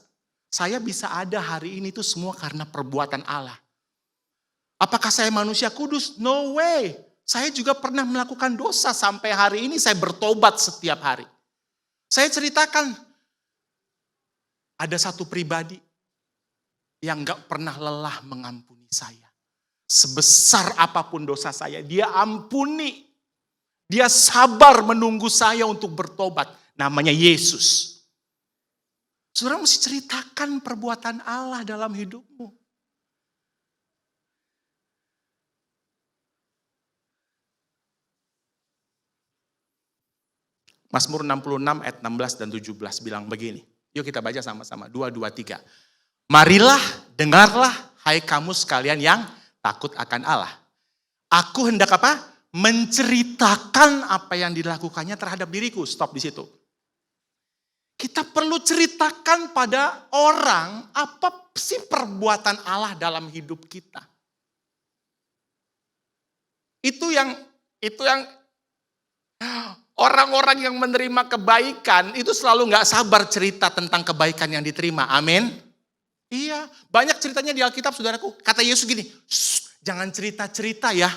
Saya bisa ada hari ini itu semua karena perbuatan Allah. Apakah saya manusia kudus? No way. Saya juga pernah melakukan dosa sampai hari ini saya bertobat setiap hari. Saya ceritakan, ada satu pribadi yang gak pernah lelah mengampuni saya. Sebesar apapun dosa saya, dia ampuni. Dia sabar menunggu saya untuk bertobat. Namanya Yesus. Saudara mesti ceritakan perbuatan Allah dalam hidupmu. Mazmur 66 ayat 16 dan 17 bilang begini. Yuk kita baca sama-sama. 2, 2, 3. Marilah, dengarlah, hai kamu sekalian yang takut akan Allah. Aku hendak apa? Menceritakan apa yang dilakukannya terhadap diriku. Stop di situ. Kita perlu ceritakan pada orang apa sih perbuatan Allah dalam hidup kita. Itu yang orang-orang yang menerima kebaikan itu selalu gak sabar cerita tentang kebaikan yang diterima. Amin. Iya, banyak ceritanya di Alkitab saudaraku. Kata Yesus gini, jangan cerita-cerita ya.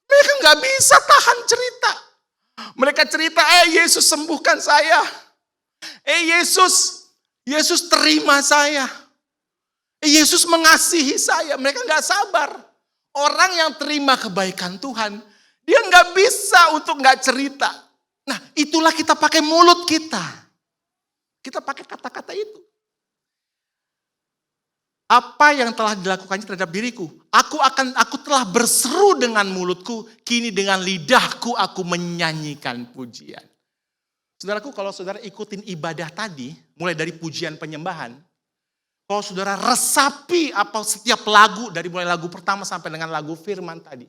Mereka gak bisa tahan cerita. Mereka cerita, Yesus sembuhkan saya. Yesus terima saya. Yesus mengasihi saya. Mereka gak sabar. Orang yang terima kebaikan Tuhan, dia gak bisa untuk gak cerita. Nah, itulah kita pakai mulut kita. Kita pakai kata-kata itu. Apa yang telah dilakukannya terhadap diriku? Aku telah berseru dengan mulutku, kini dengan lidahku aku menyanyikan pujian. Saudaraku, kalau saudara ikutin ibadah tadi, mulai dari pujian penyembahan, kalau saudara resapi apa setiap lagu, dari mulai lagu pertama sampai dengan lagu firman tadi.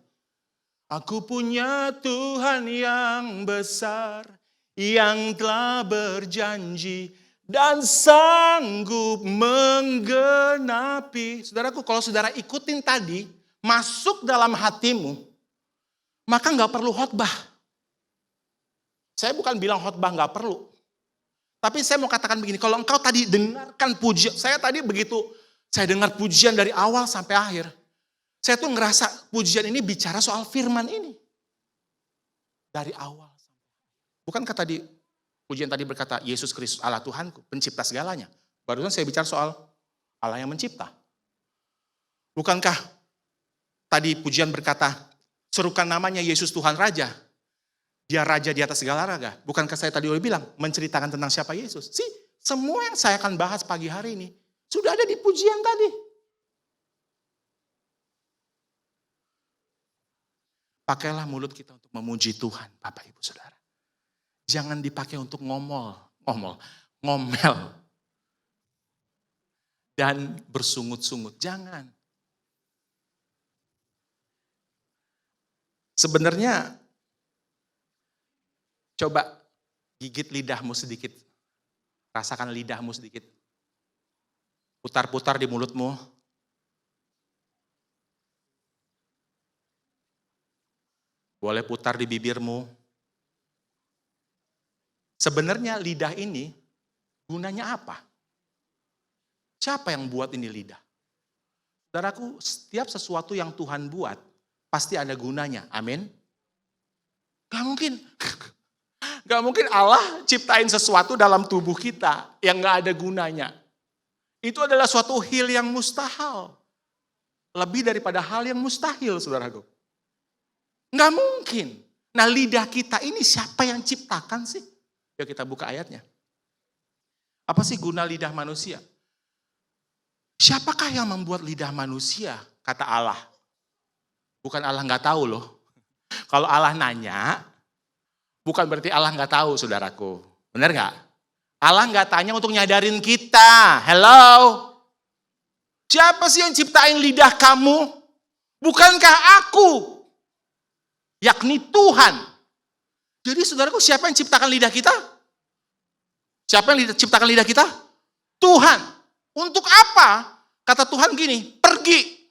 Aku punya Tuhan yang besar, yang telah berjanji, dan sanggup menggenapi. Saudaraku, kalau saudara ikutin tadi, masuk dalam hatimu, maka gak perlu khotbah. Saya bukan bilang khotbah gak perlu. Tapi saya mau katakan begini, kalau engkau tadi dengarkan pujian, saya tadi begitu, saya dengar pujian dari awal sampai akhir. Saya tuh ngerasa pujian ini bicara soal firman ini. Dari awal. Bukankah tadi pujian tadi berkata, Yesus Kristus Allah Tuhanku, pencipta segalanya. Barusan saya bicara soal Allah yang mencipta. Bukankah tadi pujian berkata, serukan namanya Yesus Tuhan Raja. Dia Raja di atas segala raga. Bukankah saya tadi udah bilang, menceritakan tentang siapa Yesus. Semua yang saya akan bahas pagi hari ini, sudah ada di pujian tadi. Pakailah mulut kita untuk memuji Tuhan, Bapak Ibu Saudara. Jangan dipakai untuk ngomel, dan bersungut-sungut. Jangan. Sebenarnya, coba gigit lidahmu sedikit. Rasakan lidahmu sedikit. Putar-putar di mulutmu. Boleh putar di bibirmu. Sebenarnya lidah ini gunanya apa? Siapa yang buat ini lidah? Saudaraku, setiap sesuatu yang Tuhan buat pasti ada gunanya. Amin. Gak mungkin. Gak mungkin Allah ciptain sesuatu dalam tubuh kita yang gak ada gunanya. Itu adalah suatu hal yang mustahil. Lebih daripada hal yang mustahil, saudaraku. Gak mungkin. Nah, lidah kita ini siapa yang ciptakan sih? Yuk kita buka ayatnya. Apa sih guna lidah manusia? Siapakah yang membuat lidah manusia? Kata Allah. Bukan Allah gak tahu loh. Kalau Allah nanya, bukan berarti Allah gak tahu, saudaraku. Benar gak? Allah gak tanya untuk nyadarin kita. Hello? Siapa sih yang ciptain lidah kamu? Bukankah aku? Yakni Tuhan. Jadi saudaraku, siapa yang ciptakan lidah kita? Siapa yang ciptakan lidah kita? Tuhan. Untuk apa? Kata Tuhan gini, pergi.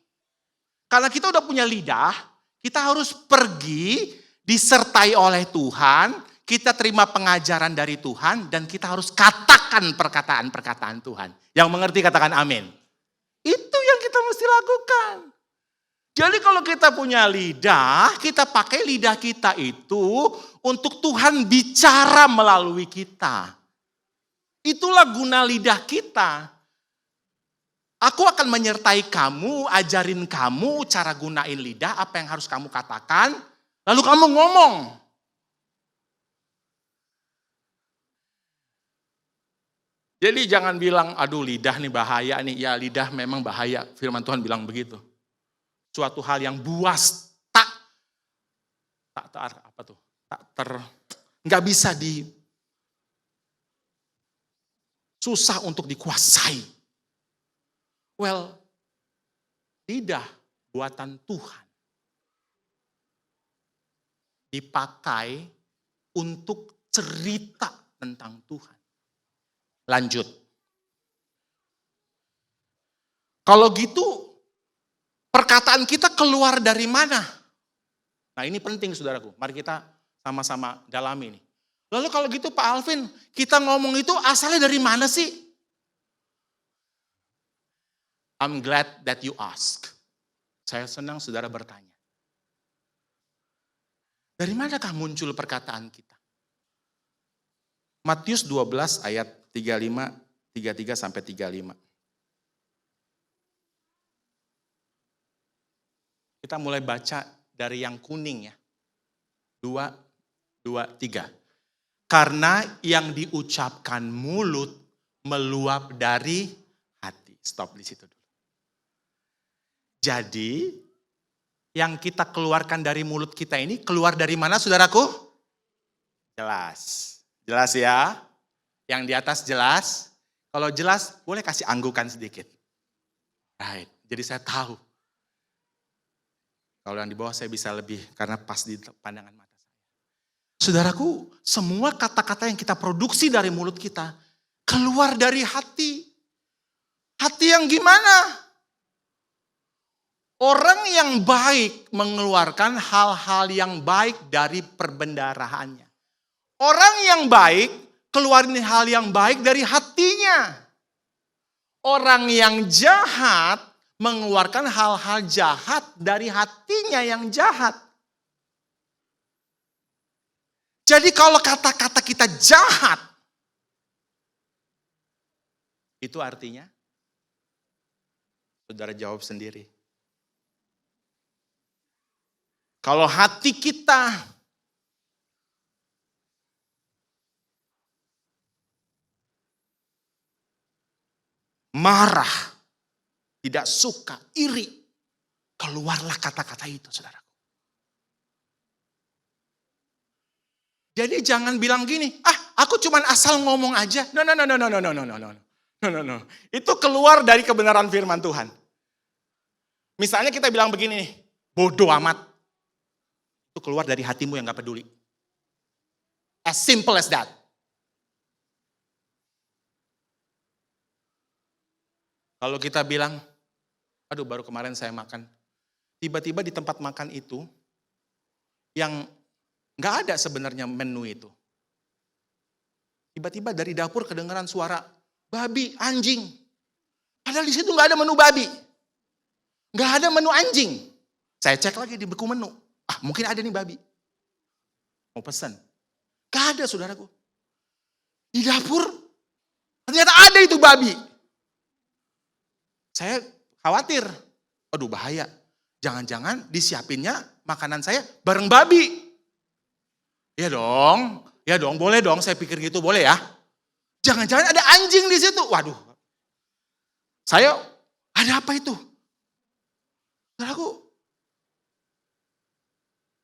Karena kita udah punya lidah, kita harus pergi, disertai oleh Tuhan, kita terima pengajaran dari Tuhan, dan kita harus katakan perkataan-perkataan Tuhan. Yang mengerti katakan amin. Itu yang kita mesti lakukan. Jadi kalau kita punya lidah, kita pakai lidah kita itu untuk Tuhan bicara melalui kita. Itulah guna lidah kita. Aku akan menyertai kamu, ajarin kamu cara gunain lidah, apa yang harus kamu katakan, lalu kamu ngomong. Jadi jangan bilang, aduh lidah nih bahaya nih. Ya lidah memang bahaya, firman Tuhan bilang begitu. Suatu hal yang buas, nggak bisa susah untuk dikuasai. Well, lidah buatan Tuhan dipakai untuk cerita tentang Tuhan. Lanjut. Kalau gitu, perkataan kita keluar dari mana? Nah ini penting saudaraku, mari kita sama-sama dalami ini. Lalu kalau gitu Pak Alvin, kita ngomong itu asalnya dari mana sih? I'm glad that you ask. Saya senang saudara bertanya. Dari manakah muncul perkataan kita? Matius 12 ayat 33 sampai 35. Kita mulai baca dari yang kuning ya. 2, 3. Karena yang diucapkan mulut meluap dari hati. Stop di situ dulu. Jadi yang kita keluarkan dari mulut kita ini keluar dari mana saudaraku? Jelas. Jelas ya. Yang di atas jelas. Kalau jelas boleh kasih anggukan sedikit. Right. Jadi saya tahu. Kalau yang di bawah saya bisa lebih karena pas di pandangan mata saya. Saudaraku, semua kata-kata yang kita produksi dari mulut kita keluar dari hati. Hati yang gimana? Orang yang baik mengeluarkan hal-hal yang baik dari perbendaharaannya. Orang yang baik keluarin hal yang baik dari hatinya. Orang yang jahat mengeluarkan hal-hal jahat dari hatinya yang jahat. Jadi kalau kata-kata kita jahat, itu artinya, saudara jawab sendiri. Kalau hati kita marah, tidak suka, iri, keluarlah kata-kata itu, saudaraku. Jadi jangan bilang gini, aku cuman asal ngomong aja. No. No. Itu keluar dari kebenaran firman Tuhan. Misalnya kita bilang begini nih, bodoh amat. Itu keluar dari hatimu yang gak peduli. As simple as that. Kalau kita bilang, aduh baru kemarin saya makan. Tiba-tiba di tempat makan itu, yang gak ada sebenarnya menu itu. Tiba-tiba dari dapur kedengaran suara babi, anjing. Padahal di situ gak ada menu babi. Gak ada menu anjing. Saya cek lagi di buku menu. Mungkin ada nih babi. Mau pesan. Gak ada saudaraku. Di dapur ternyata ada itu babi. Saya khawatir. Aduh bahaya. Jangan-jangan disiapinnya makanan saya bareng babi. Ya dong, boleh dong saya pikir gitu, boleh ya. Jangan-jangan ada anjing di situ. Waduh. Saya, ada apa itu? Saudaraku,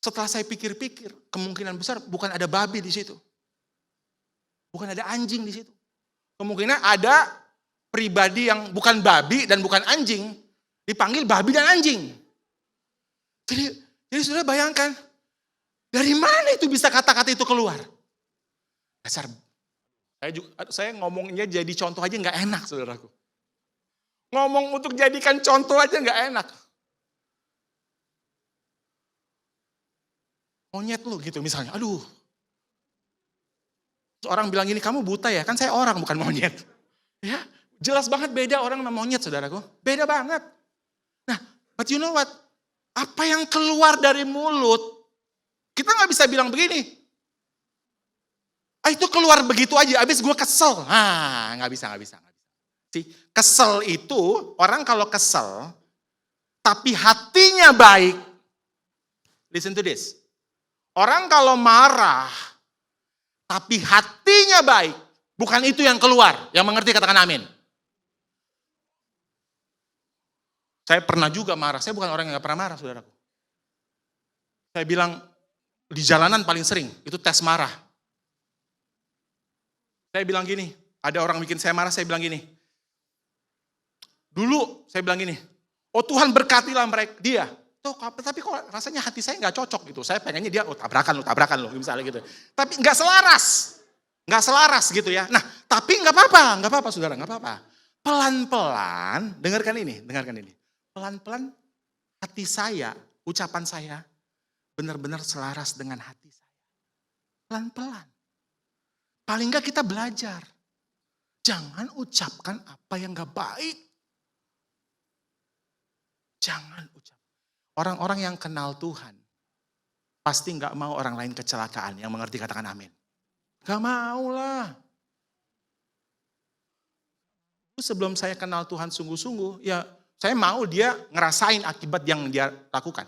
setelah saya pikir-pikir, kemungkinan besar bukan ada babi di situ. Bukan ada anjing di situ. Kemungkinan ada pribadi yang bukan babi dan bukan anjing, dipanggil babi dan anjing. Jadi saudara bayangkan, dari mana itu bisa kata-kata itu keluar? Dasar, saya ngomongnya jadi contoh aja nggak enak saudaraku. Ngomong untuk jadikan contoh aja nggak enak. Monyet lu gitu misalnya, aduh. Orang bilang gini, kamu buta ya? Kan saya orang bukan monyet. Ya, jelas banget beda orang sama monyet saudaraku. Beda banget. Nah, but you know what? Apa yang keluar dari mulut, kita gak bisa bilang begini. Itu keluar begitu aja, abis gue kesel. Gak bisa. Kesel itu, orang kalau kesel, tapi hatinya baik. Listen to this. Orang kalau marah, tapi hatinya baik, bukan itu yang keluar. Yang mengerti katakan amin. Saya pernah juga marah, saya bukan orang yang gak pernah marah saudaraku. Saya bilang, di jalanan paling sering, itu tes marah. Saya bilang gini, ada orang bikin saya marah, saya bilang gini. Dulu saya bilang gini, oh Tuhan berkatilah mereka, dia. Tapi kok rasanya hati saya gak cocok gitu. Saya pengennya dia, tabrakan lo, misalnya gitu. Tapi gak selaras gitu ya. Nah, tapi gak apa-apa saudara, gak apa-apa. Pelan-pelan, dengarkan ini. Pelan-pelan hati saya, ucapan saya, benar-benar selaras dengan hati saya. Pelan-pelan. Paling gak kita belajar. Jangan ucapkan apa yang gak baik. Jangan ucapkan. Orang-orang yang kenal Tuhan, pasti gak mau orang lain kecelakaan. Yang mengerti katakan amin. Gak mau lah. Sebelum saya kenal Tuhan sungguh-sungguh, ya saya mau dia ngerasain akibat yang dia lakukan.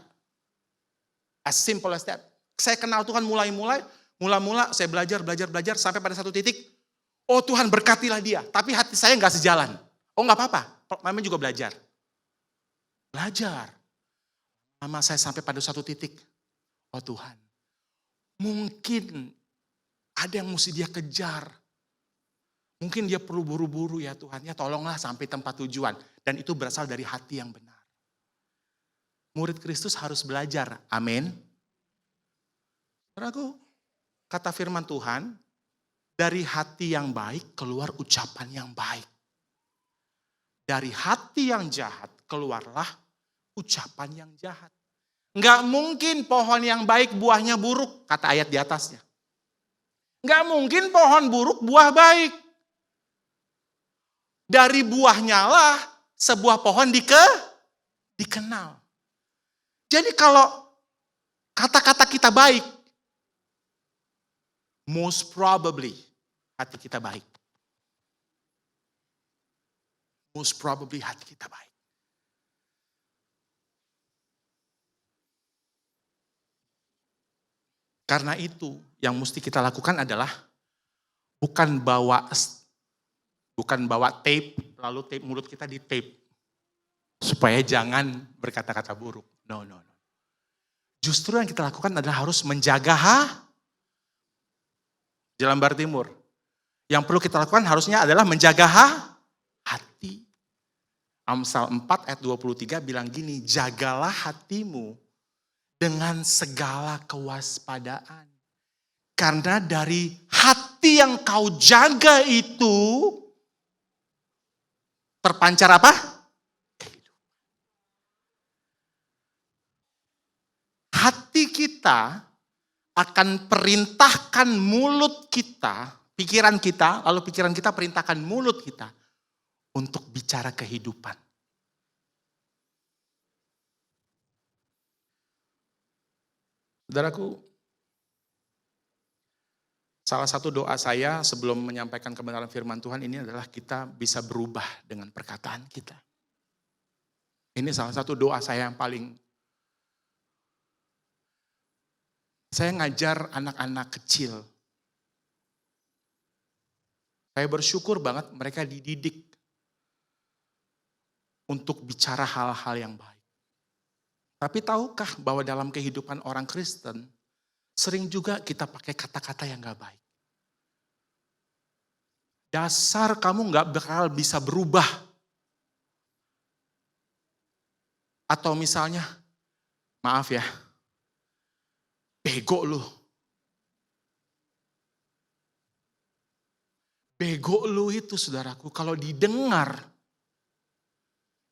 As simple as that. Saya kenal Tuhan mula-mula saya belajar sampai pada satu titik. Oh Tuhan berkatilah dia, tapi hati saya gak sejalan. Oh gak apa-apa, namanya juga belajar. Lama saya sampai pada satu titik. Oh Tuhan, mungkin ada yang mesti dia kejar. Mungkin dia perlu buru-buru ya Tuhan. Ya tolonglah sampai tempat tujuan. Dan itu berasal dari hati yang benar. Murid Kristus harus belajar. Amin. Saudaraku, kata firman Tuhan, dari hati yang baik keluar ucapan yang baik. Dari hati yang jahat keluarlah ucapan yang jahat. Enggak mungkin pohon yang baik buahnya buruk, kata ayat di atasnya. Enggak mungkin pohon buruk buah baik. Dari buahnya lah sebuah pohon dikenal. Jadi kalau kata-kata kita baik, most probably hati kita baik. Most probably hati kita baik. Karena itu yang mesti kita lakukan adalah bukan bawa tape, lalu tape mulut kita di tape. Supaya jangan berkata-kata buruk. No. Justru yang kita lakukan adalah harus menjaga Jalan Barat Timur. Yang perlu kita lakukan harusnya adalah menjaga hati. Amsal 4 ayat 23 bilang gini, jagalah hatimu dengan segala kewaspadaan. Karena dari hati yang kau jaga itu terpancar apa? Hati kita akan perintahkan mulut kita, pikiran kita, lalu pikiran kita perintahkan mulut kita untuk bicara kehidupan. Saudaraku, salah satu doa saya sebelum menyampaikan kebenaran firman Tuhan ini adalah kita bisa berubah dengan perkataan kita. Ini salah satu doa saya yang paling. Saya ngajar anak-anak kecil. Saya bersyukur banget mereka dididik untuk bicara hal-hal yang baik. Tapi tahukah bahwa dalam kehidupan orang Kristen, sering juga kita pakai kata-kata yang gak baik. Dasar kamu gak bakal bisa berubah. Atau misalnya, maaf ya, bego lu. Bego lu itu saudaraku, kalau didengar,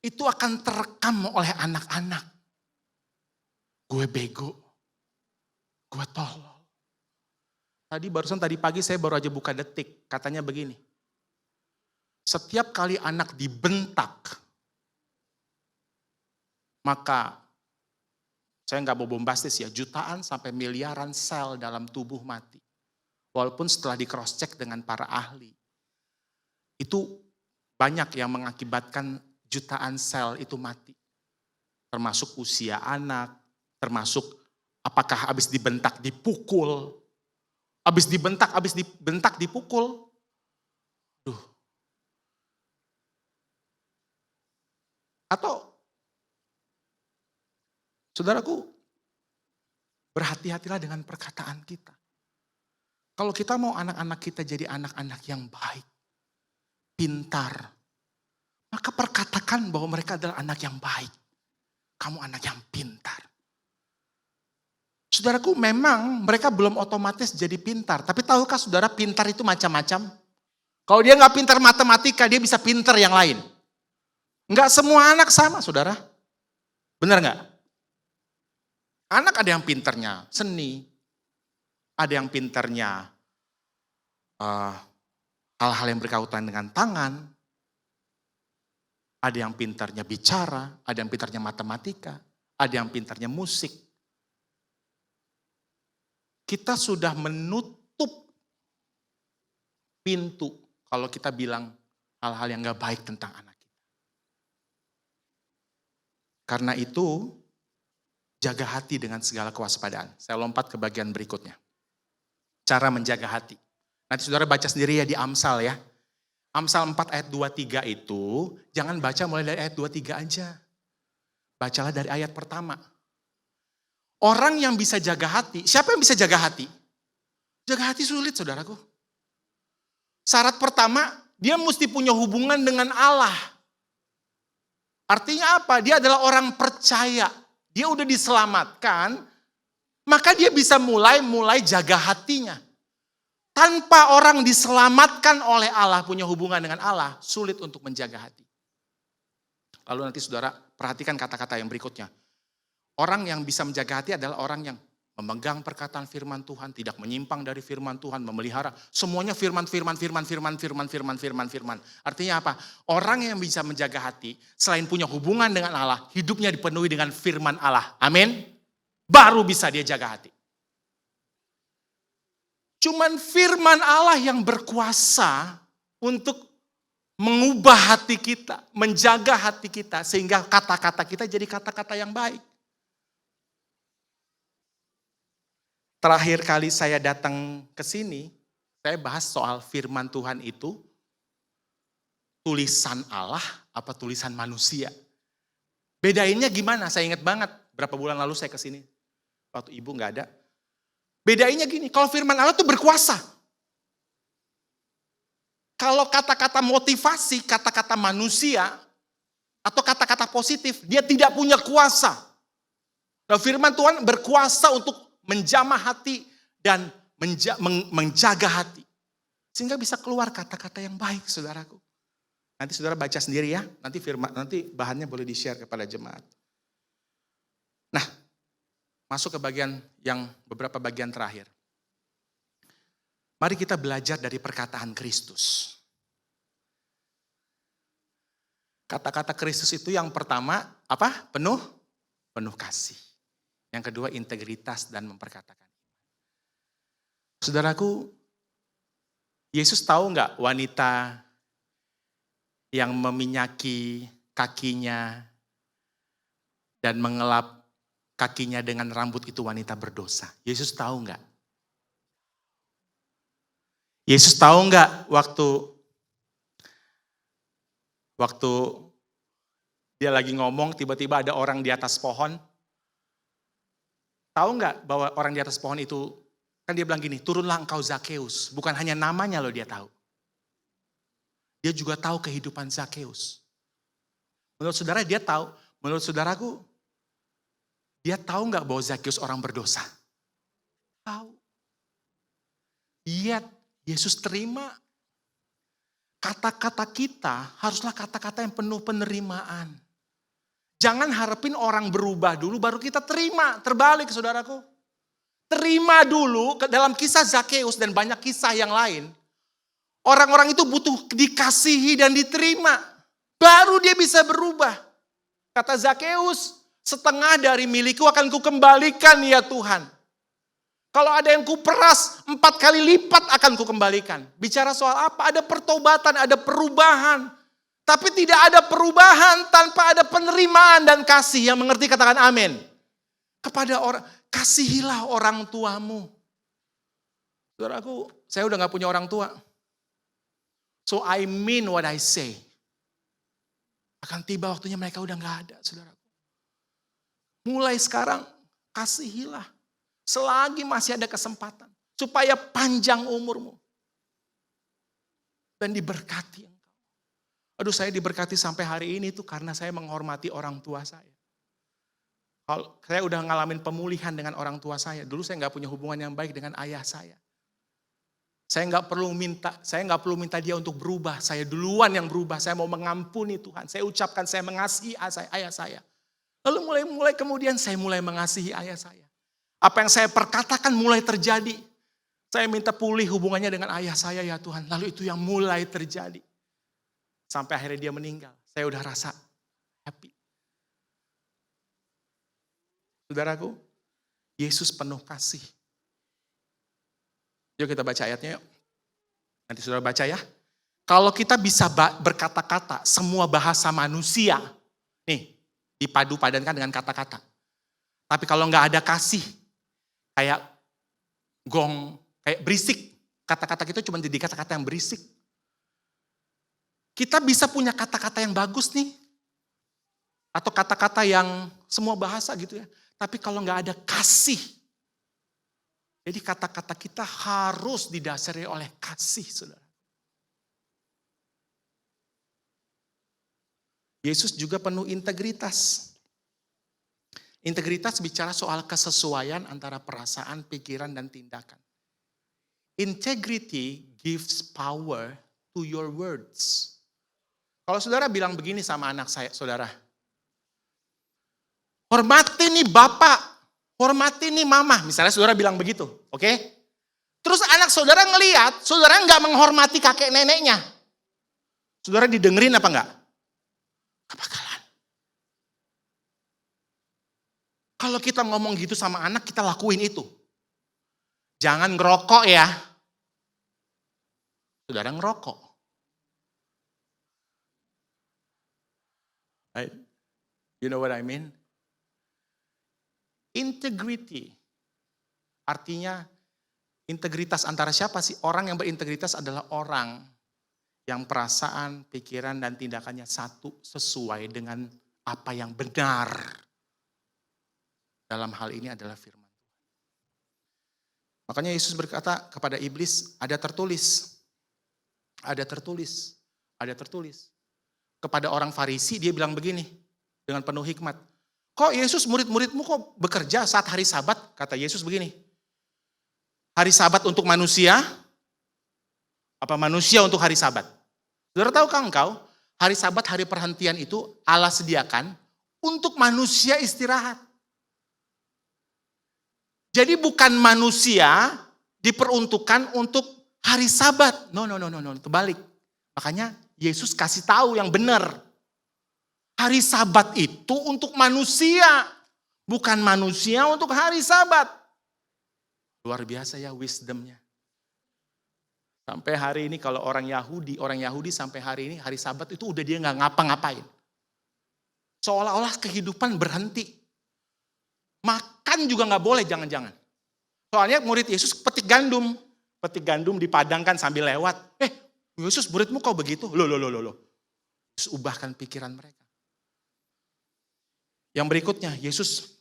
itu akan terekam oleh anak-anak. Gue bego, gue tolol. Tadi pagi saya baru aja buka Detik, katanya begini. Setiap kali anak dibentak, maka saya nggak mau bombastis ya, jutaan sampai miliaran sel dalam tubuh mati. Walaupun setelah di cross check dengan para ahli, itu banyak yang mengakibatkan jutaan sel itu mati. Termasuk usia anak, termasuk apakah habis dibentak dipukul, habis dibentak dipukul. Duh. Atau saudaraku, berhati-hatilah dengan perkataan kita. Kalau kita mau anak-anak kita jadi anak-anak yang baik, pintar, maka perkatakan bahwa mereka adalah anak yang baik. Kamu anak yang pintar. Saudaraku, memang mereka belum otomatis jadi pintar. Tapi tahukah saudara, pintar itu macam-macam. Kalau dia nggak pintar matematika, dia bisa pintar yang lain. Nggak semua anak sama, saudara. Benar nggak? Anak ada yang pintarnya seni, ada yang pintarnya hal-hal yang berkaitan dengan tangan, ada yang pintarnya bicara, ada yang pintarnya matematika, ada yang pintarnya musik. Kita sudah menutup pintu kalau kita bilang hal-hal yang gak baik tentang anak kita. Karena itu, jaga hati dengan segala kewaspadaan. Saya lompat ke bagian berikutnya. Cara menjaga hati. Nanti saudara baca sendiri ya di Amsal ya. Amsal 4 ayat 23 itu, jangan baca mulai dari ayat 23 aja. Bacalah dari ayat pertama. Orang yang bisa jaga hati, siapa yang bisa jaga hati? Jaga hati sulit saudaraku. Syarat pertama, dia mesti punya hubungan dengan Allah. Artinya apa? Dia adalah orang percaya. Dia udah diselamatkan, maka dia bisa mulai jaga hatinya. Tanpa orang diselamatkan oleh Allah, punya hubungan dengan Allah, sulit untuk menjaga hati. Lalu nanti saudara perhatikan kata-kata yang berikutnya. Orang yang bisa menjaga hati adalah orang yang memegang perkataan firman Tuhan, tidak menyimpang dari firman Tuhan, memelihara. Semuanya firman. Artinya apa? Orang yang bisa menjaga hati, selain punya hubungan dengan Allah, hidupnya dipenuhi dengan firman Allah. Amin. Baru bisa dia jaga hati. Cuman firman Allah yang berkuasa untuk mengubah hati kita, menjaga hati kita, sehingga kata-kata kita jadi kata-kata yang baik. Terakhir kali saya datang ke sini, saya bahas soal firman Tuhan itu tulisan Allah apa tulisan manusia. Bedainnya gimana? Saya ingat banget berapa bulan lalu saya ke sini. Waktu ibu nggak ada. Bedainnya gini, kalau firman Allah itu berkuasa. Kalau kata-kata motivasi, kata-kata manusia, atau kata-kata positif, dia tidak punya kuasa. Nah, firman Tuhan berkuasa untuk menjamah hati dan menjaga hati. Sehingga bisa keluar kata-kata yang baik, saudaraku. Nanti saudara baca sendiri ya, nanti bahannya boleh di-share kepada jemaat. Nah, masuk ke beberapa bagian terakhir. Mari kita belajar dari perkataan Kristus. Kata-kata Kristus itu yang pertama, apa? Penuh kasih. Yang kedua, integritas dan memperkatakan. Saudaraku, Yesus tahu nggak wanita yang meminyaki kakinya dan mengelap kakinya dengan rambut itu wanita berdosa? Yesus tahu nggak? Yesus tahu nggak waktu dia lagi ngomong, tiba-tiba ada orang di atas pohon? Tahu nggak bahwa orang di atas pohon itu, kan dia bilang gini, turunlah engkau Zakeus. Bukan hanya namanya loh dia tahu. Dia juga tahu kehidupan Zakeus. Menurut saudara dia tahu, menurut saudaraku, dia tahu nggak bahwa Zakeus orang berdosa? Tahu. Yet Yesus terima. Kata-kata kita haruslah kata-kata yang penuh penerimaan. Jangan harapin orang berubah dulu baru kita terima. Terbalik saudaraku. Terima dulu dalam kisah Zakeus dan banyak kisah yang lain. Orang-orang itu butuh dikasihi dan diterima. Baru dia bisa berubah. Kata Zakeus, setengah dari milikku akan kukembalikan ya Tuhan. Kalau ada yang kuperas, 4 kali lipat akan kukembalikan. Bicara soal apa? Ada pertobatan, ada perubahan. Tapi tidak ada perubahan tanpa ada penerimaan dan kasih. Yang mengerti katakan amin. Kepada orang, kasihilah orang tuamu. Saudaraku, saya udah gak punya orang tua. So I mean what I say. Akan tiba waktunya mereka udah gak ada, saudaraku. Mulai sekarang, kasihilah. Selagi masih ada kesempatan. Supaya panjang umurmu. Dan diberkati engkau. Aduh, saya diberkati sampai hari ini tuh karena saya menghormati orang tua saya. Kalau saya udah ngalamin pemulihan dengan orang tua saya. Dulu saya gak punya hubungan yang baik dengan ayah saya. Saya nggak perlu minta dia untuk berubah. Saya duluan yang berubah. Saya mau mengampuni Tuhan. Saya ucapkan saya mengasihi ayah saya. Lalu mulai kemudian saya mulai mengasihi ayah saya. Apa yang saya perkatakan mulai terjadi. Saya minta pulih hubungannya dengan ayah saya ya Tuhan. Lalu itu yang mulai terjadi. Sampai akhirnya dia meninggal. Saya udah rasa happy. Saudaraku, Yesus penuh kasih. Yuk kita baca ayatnya yuk. Nanti saudara baca ya. Kalau kita bisa berkata-kata semua bahasa manusia. Nih, dipadu-padankan dengan kata-kata. Tapi kalau nggak ada kasih, kayak gong, kayak berisik. Kata-kata kita cuma jadi kata-kata yang berisik. Kita bisa punya kata-kata yang bagus nih. Atau kata-kata yang semua bahasa gitu ya. Tapi kalau nggak ada kasih, jadi kata-kata kita harus didasari oleh kasih, saudara. Yesus juga penuh integritas. Integritas bicara soal kesesuaian antara perasaan, pikiran, dan tindakan. Integrity gives power to your words. Kalau saudara bilang begini sama anak saya, saudara. Hormati nih bapak. Hormati nih mama, misalnya saudara bilang begitu, oke? Terus anak saudara ngeliat, saudara nggak menghormati kakek neneknya. Saudara didengerin apa enggak? Gak bakalan. Kalau kita ngomong gitu sama anak, kita lakuin itu. Jangan ngerokok ya. Saudara ngerokok. Right? You know what I mean? Integrity, artinya integritas antara siapa sih? Orang yang berintegritas adalah orang yang perasaan, pikiran, dan tindakannya satu sesuai dengan apa yang benar. Dalam hal ini adalah firman Tuhan. Makanya Yesus berkata kepada iblis, ada tertulis. Ada tertulis. Kepada orang Farisi dia bilang begini, dengan penuh hikmat. Kok Yesus murid-muridmu kok bekerja saat hari Sabat? Kata Yesus begini, hari Sabat untuk manusia, apa manusia untuk hari Sabat? Saudara tahukah engkau, hari Sabat, hari perhentian itu Allah sediakan untuk manusia istirahat. Jadi bukan manusia diperuntukkan untuk hari Sabat. No, terbalik. Makanya Yesus kasih tahu yang benar. Hari Sabat itu untuk manusia, bukan manusia untuk hari Sabat. Luar biasa ya wisdomnya. Sampai hari ini kalau orang Yahudi sampai hari ini hari Sabat itu udah dia nggak ngapa-ngapain. Seolah-olah kehidupan berhenti. Makan juga nggak boleh jangan-jangan. Soalnya murid Yesus petik gandum dipadangkan sambil lewat. Yesus muridmu kok begitu? Loh. Yesus ubahkan pikiran mereka. Yang berikutnya, Yesus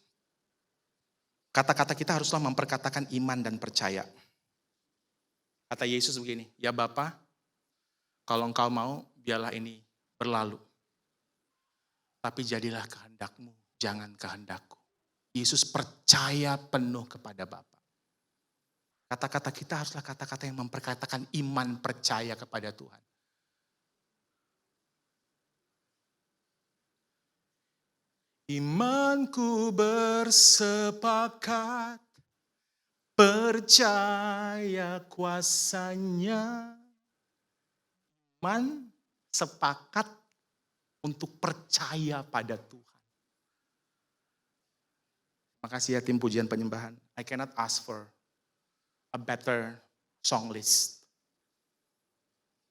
kata-kata kita haruslah memperkatakan iman dan percaya. Kata Yesus begini, ya Bapa, kalau engkau mau, biarlah ini berlalu. Tapi jadilah kehendak-Mu, jangan kehendak-Ku. Yesus percaya penuh kepada Bapa. Kata-kata kita haruslah kata-kata yang memperkatakan iman percaya kepada Tuhan. Imanku bersepakat, percaya kuasanya. Iman sepakat untuk percaya pada Tuhan. Makasih ya tim pujian penyembahan. I cannot ask for a better song list.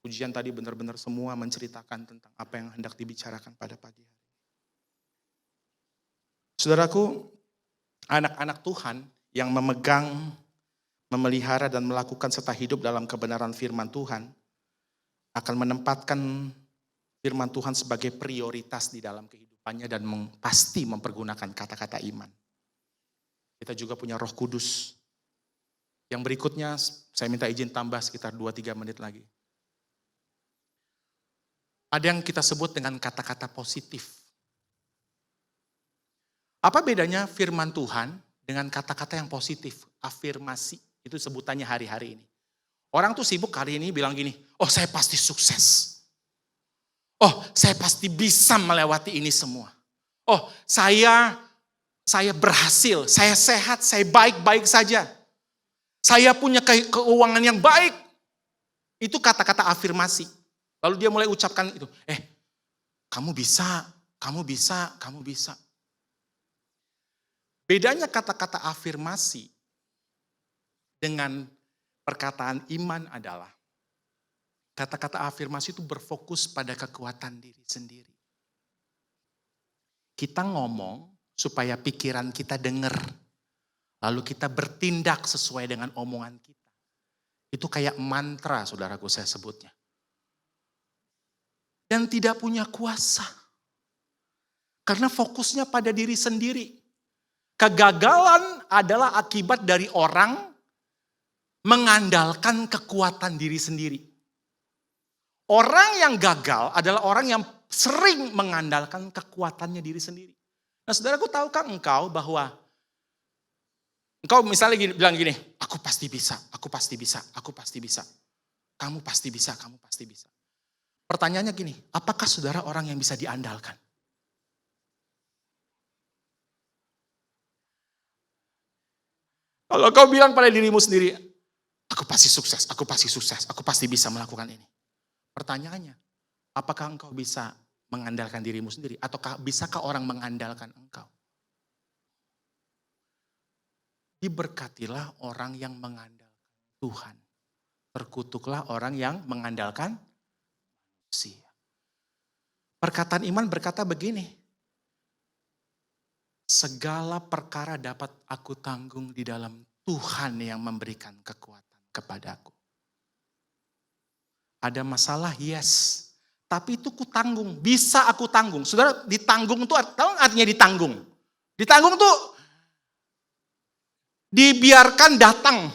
Pujian tadi benar-benar semua menceritakan tentang apa yang hendak dibicarakan pada pagi hari. Saudaraku, anak-anak Tuhan yang memegang, memelihara dan melakukan serta hidup dalam kebenaran firman Tuhan akan menempatkan firman Tuhan sebagai prioritas di dalam kehidupannya dan pasti mempergunakan kata-kata iman. Kita juga punya Roh Kudus. Yang berikutnya saya minta izin tambah sekitar 2-3 menit lagi. Ada yang kita sebut dengan kata-kata positif. Apa bedanya firman Tuhan dengan kata-kata yang positif, afirmasi, itu sebutannya hari-hari ini. Orang tuh sibuk hari ini bilang gini, oh saya pasti sukses. Oh saya pasti bisa melewati ini semua. Oh saya berhasil, saya sehat, saya baik-baik saja. Saya punya keuangan yang baik. Itu kata-kata afirmasi. Lalu dia mulai ucapkan itu, kamu bisa, kamu bisa, kamu bisa. Bedanya kata-kata afirmasi dengan perkataan iman adalah kata-kata afirmasi itu berfokus pada kekuatan diri sendiri. Kita ngomong supaya pikiran kita dengar, lalu kita bertindak sesuai dengan omongan kita. Itu kayak mantra, saudaraku saya sebutnya. Dan tidak punya kuasa. Karena fokusnya pada diri sendiri. Kegagalan adalah akibat dari orang mengandalkan kekuatan diri sendiri. Orang yang gagal adalah orang yang sering mengandalkan kekuatannya diri sendiri. Nah saudaraku, tahukah engkau bahwa engkau misalnya bilang gini, aku pasti bisa, aku pasti bisa, aku pasti bisa. Kamu pasti bisa, kamu pasti bisa. Pertanyaannya gini, apakah saudara orang yang bisa diandalkan? Kalau kau bilang pada dirimu sendiri, aku pasti sukses, aku pasti sukses, aku pasti bisa melakukan ini. Pertanyaannya, apakah engkau bisa mengandalkan dirimu sendiri? Ataukah bisakah orang mengandalkan engkau? Diberkatilah orang yang mengandalkan Tuhan. Terkutuklah orang yang mengandalkan manusia. Perkataan iman berkata begini, segala perkara dapat aku tanggung di dalam Tuhan yang memberikan kekuatan kepadaku. Ada masalah, yes. Tapi itu ku tanggung, bisa aku tanggung. Saudara, ditanggung itu tahu artinya ditanggung. Ditanggung tuh dibiarkan datang.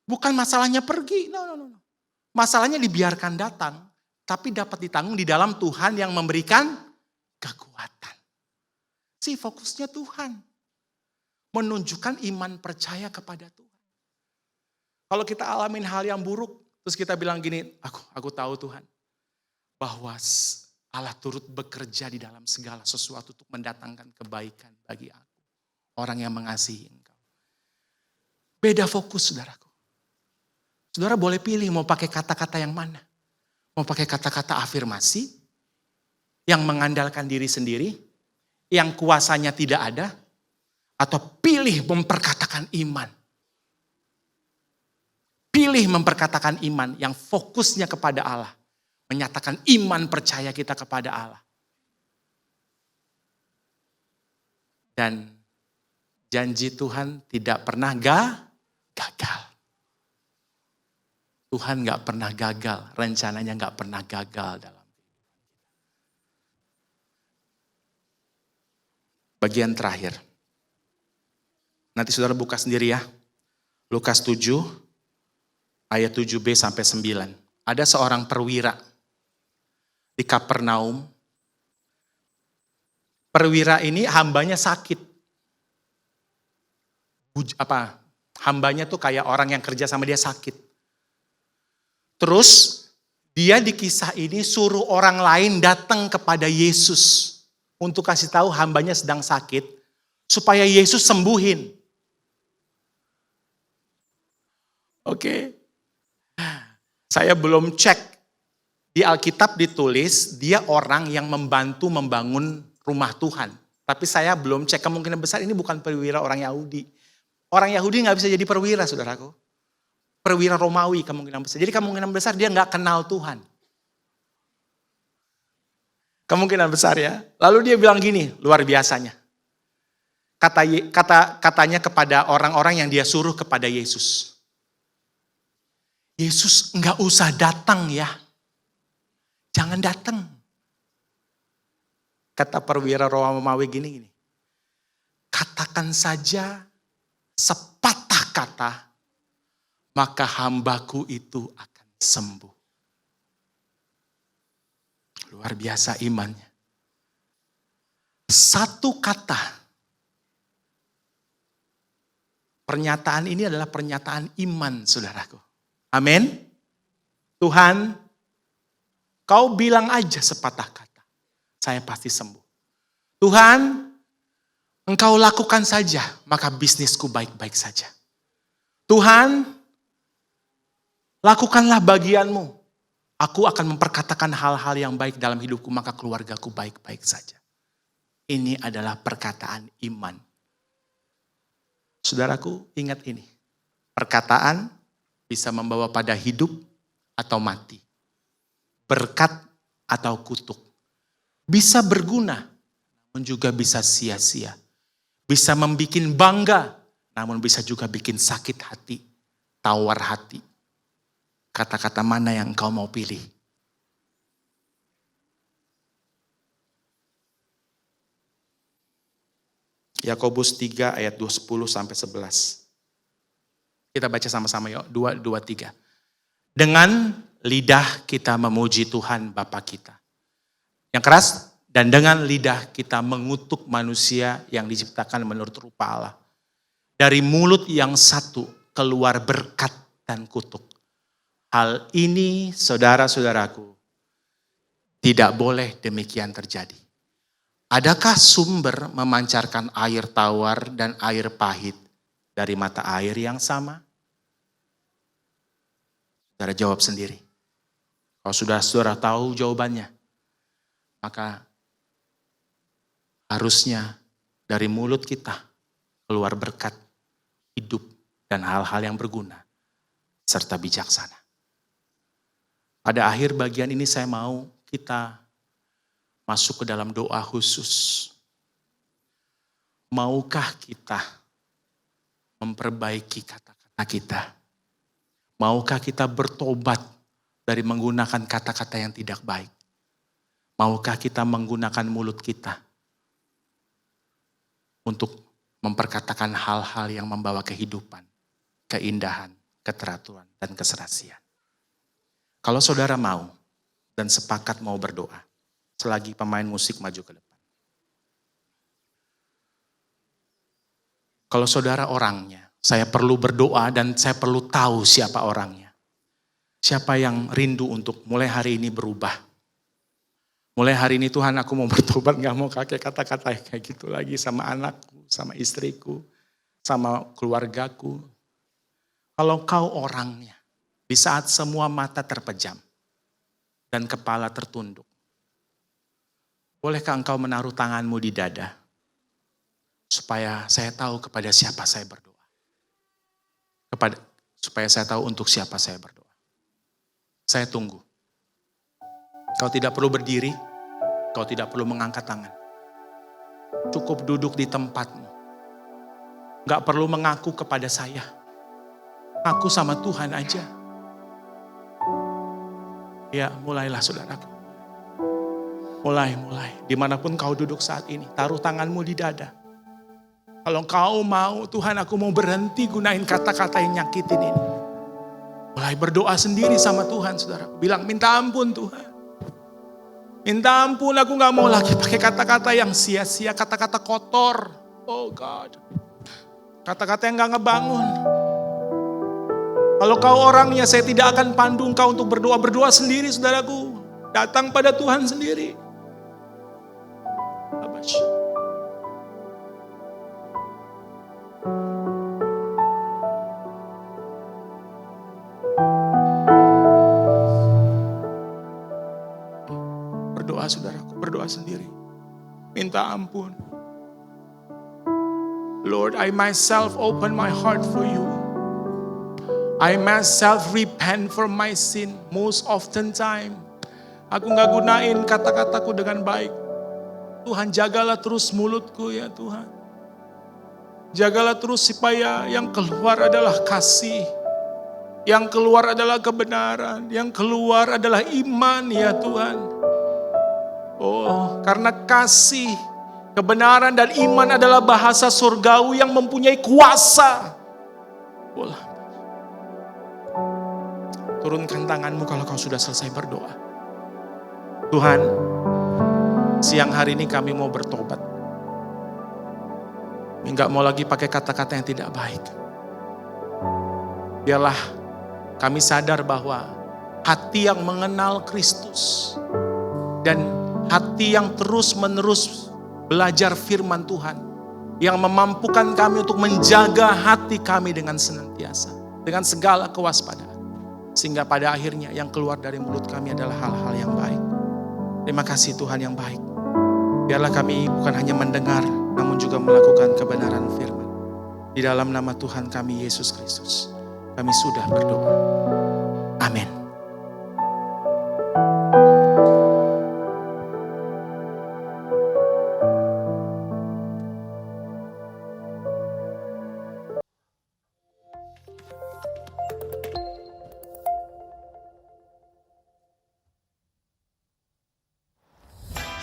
Bukan masalahnya pergi, no. Masalahnya dibiarkan datang, tapi dapat ditanggung di dalam Tuhan yang memberikan kekuatan. Fokusnya Tuhan. Menunjukkan iman percaya kepada Tuhan. Kalau kita alamin hal yang buruk, terus kita bilang gini, aku tahu Tuhan. Bahwa Allah turut bekerja di dalam segala sesuatu untuk mendatangkan kebaikan bagi aku. Orang yang mengasihi engkau. Beda fokus saudaraku. Saudara boleh pilih mau pakai kata-kata yang mana. Mau pakai kata-kata afirmasi, yang mengandalkan diri sendiri, yang kuasanya tidak ada, atau pilih memperkatakan iman. Pilih memperkatakan iman yang fokusnya kepada Allah. Menyatakan iman percaya kita kepada Allah. Dan janji Tuhan tidak pernah gagal. Tuhan gak pernah gagal, rencananya gak pernah gagal dalam bagian terakhir. Nanti saudara buka sendiri ya. Lukas 7 ayat 7b sampai 9. Ada seorang perwira di Kapernaum. Perwira ini hambanya sakit. Hambanya tuh kayak orang yang kerja sama dia sakit. Terus dia di kisah ini suruh orang lain datang kepada Yesus. Untuk kasih tahu hambanya sedang sakit. Supaya Yesus sembuhin. Oke. Saya belum cek. Di Alkitab ditulis dia orang yang membantu membangun rumah Tuhan. Tapi saya belum cek, kemungkinan besar ini bukan perwira orang Yahudi. Orang Yahudi gak bisa jadi perwira saudaraku. Perwira Romawi kemungkinan besar. Jadi kemungkinan besar dia gak kenal Tuhan. Kemungkinan besar ya. Lalu dia bilang gini, luar biasanya. Katanya kepada orang-orang yang dia suruh kepada Yesus. Yesus gak usah datang ya. Jangan datang. Kata perwira Romawi gini. Katakan saja sepatah kata. Maka hambaku itu akan sembuh. Luar biasa imannya. Satu kata. Pernyataan ini adalah pernyataan iman saudaraku. Amin. Tuhan, kau bilang aja sepatah kata. Saya pasti sembuh. Tuhan, engkau lakukan saja, maka bisnisku baik-baik saja. Tuhan, lakukanlah bagianmu. Aku akan memperkatakan hal-hal yang baik dalam hidupku, maka keluargaku baik-baik saja. Ini adalah perkataan iman. Saudaraku, ingat ini. Perkataan bisa membawa pada hidup atau mati. Berkat atau kutuk. Bisa berguna, namun juga bisa sia-sia. Bisa membuat bangga, namun bisa juga bikin sakit hati, tawar hati. Kata-kata mana yang engkau mau pilih? Yakobus 3 ayat 10 sampai 11. Kita baca sama-sama yuk. 2, 3. Dengan lidah kita memuji Tuhan Bapa kita. Yang keras. Dan dengan lidah kita mengutuk manusia yang diciptakan menurut rupa Allah. Dari mulut yang satu keluar berkat dan kutuk. Hal ini saudara-saudaraku tidak boleh demikian terjadi. Adakah sumber memancarkan air tawar dan air pahit dari mata air yang sama? Saudara jawab sendiri. Kalau saudara tahu jawabannya, maka harusnya dari mulut kita keluar berkat, hidup, dan hal-hal yang berguna, serta bijaksana. Pada akhir bagian ini saya mau kita masuk ke dalam doa khusus. Maukah kita memperbaiki kata-kata kita? Maukah kita bertobat dari menggunakan kata-kata yang tidak baik? Maukah kita menggunakan mulut kita untuk memperkatakan hal-hal yang membawa kehidupan, keindahan, keteraturan, dan keserasian. Kalau saudara mau dan sepakat mau berdoa, selagi pemain musik maju ke depan. Kalau saudara orangnya, saya perlu berdoa dan saya perlu tahu siapa orangnya. Siapa yang rindu untuk mulai hari ini berubah. Mulai hari ini Tuhan aku mau bertobat, gak mau pakai kata-kata kayak gitu lagi sama anakku, sama istriku, sama keluargaku. Kalau kau orangnya, di saat semua mata terpejam dan kepala tertunduk, bolehkah engkau menaruh tanganmu di dada? Supaya saya tahu kepada siapa saya berdoa. Supaya saya tahu untuk siapa saya berdoa. Saya tunggu. Kau tidak perlu berdiri, kau tidak perlu mengangkat tangan. Cukup duduk di tempatmu. Gak perlu mengaku kepada saya. Aku sama Tuhan aja. Ya, mulailah saudaraku. Mulai. Dimanapun kau duduk saat ini, taruh tanganmu di dada. Kalau kau mau, Tuhan aku mau berhenti gunain kata-kata yang nyakitin ini. Mulai berdoa sendiri sama Tuhan, saudara. Bilang, minta ampun Tuhan. Minta ampun, aku gak mau lagi pakai kata-kata yang sia-sia, kata-kata kotor. Oh God. Kata-kata yang gak ngebangun. Kalau kau orangnya, saya tidak akan pandu engkau untuk berdoa. Berdoa sendiri, saudaraku. Datang pada Tuhan sendiri. Berdoa, saudaraku. Berdoa sendiri. Minta ampun. Lord, I myself open my heart for you. I myself repent for my sin most often time. Aku gak gunain kata-kataku dengan baik. Tuhan, jagalah terus mulutku ya Tuhan. Jagalah terus supaya yang keluar adalah kasih. Yang keluar adalah kebenaran. Yang keluar adalah iman ya Tuhan. Oh, karena kasih, kebenaran dan iman adalah bahasa surgawi yang mempunyai kuasa. Bola. Turunkan tanganmu kalau kau sudah selesai berdoa. Tuhan, siang hari ini kami mau bertobat. Enggak mau lagi pakai kata-kata yang tidak baik. Biarlah kami sadar bahwa hati yang mengenal Kristus dan hati yang terus-menerus belajar firman Tuhan, yang memampukan kami untuk menjaga hati kami dengan senantiasa, dengan segala kewaspadaan. Sehingga pada akhirnya yang keluar dari mulut kami adalah hal-hal yang baik. Terima kasih Tuhan yang baik. Biarlah kami bukan hanya mendengar, namun juga melakukan kebenaran firman. Di dalam nama Tuhan kami Yesus Kristus, kami sudah berdoa. Amin.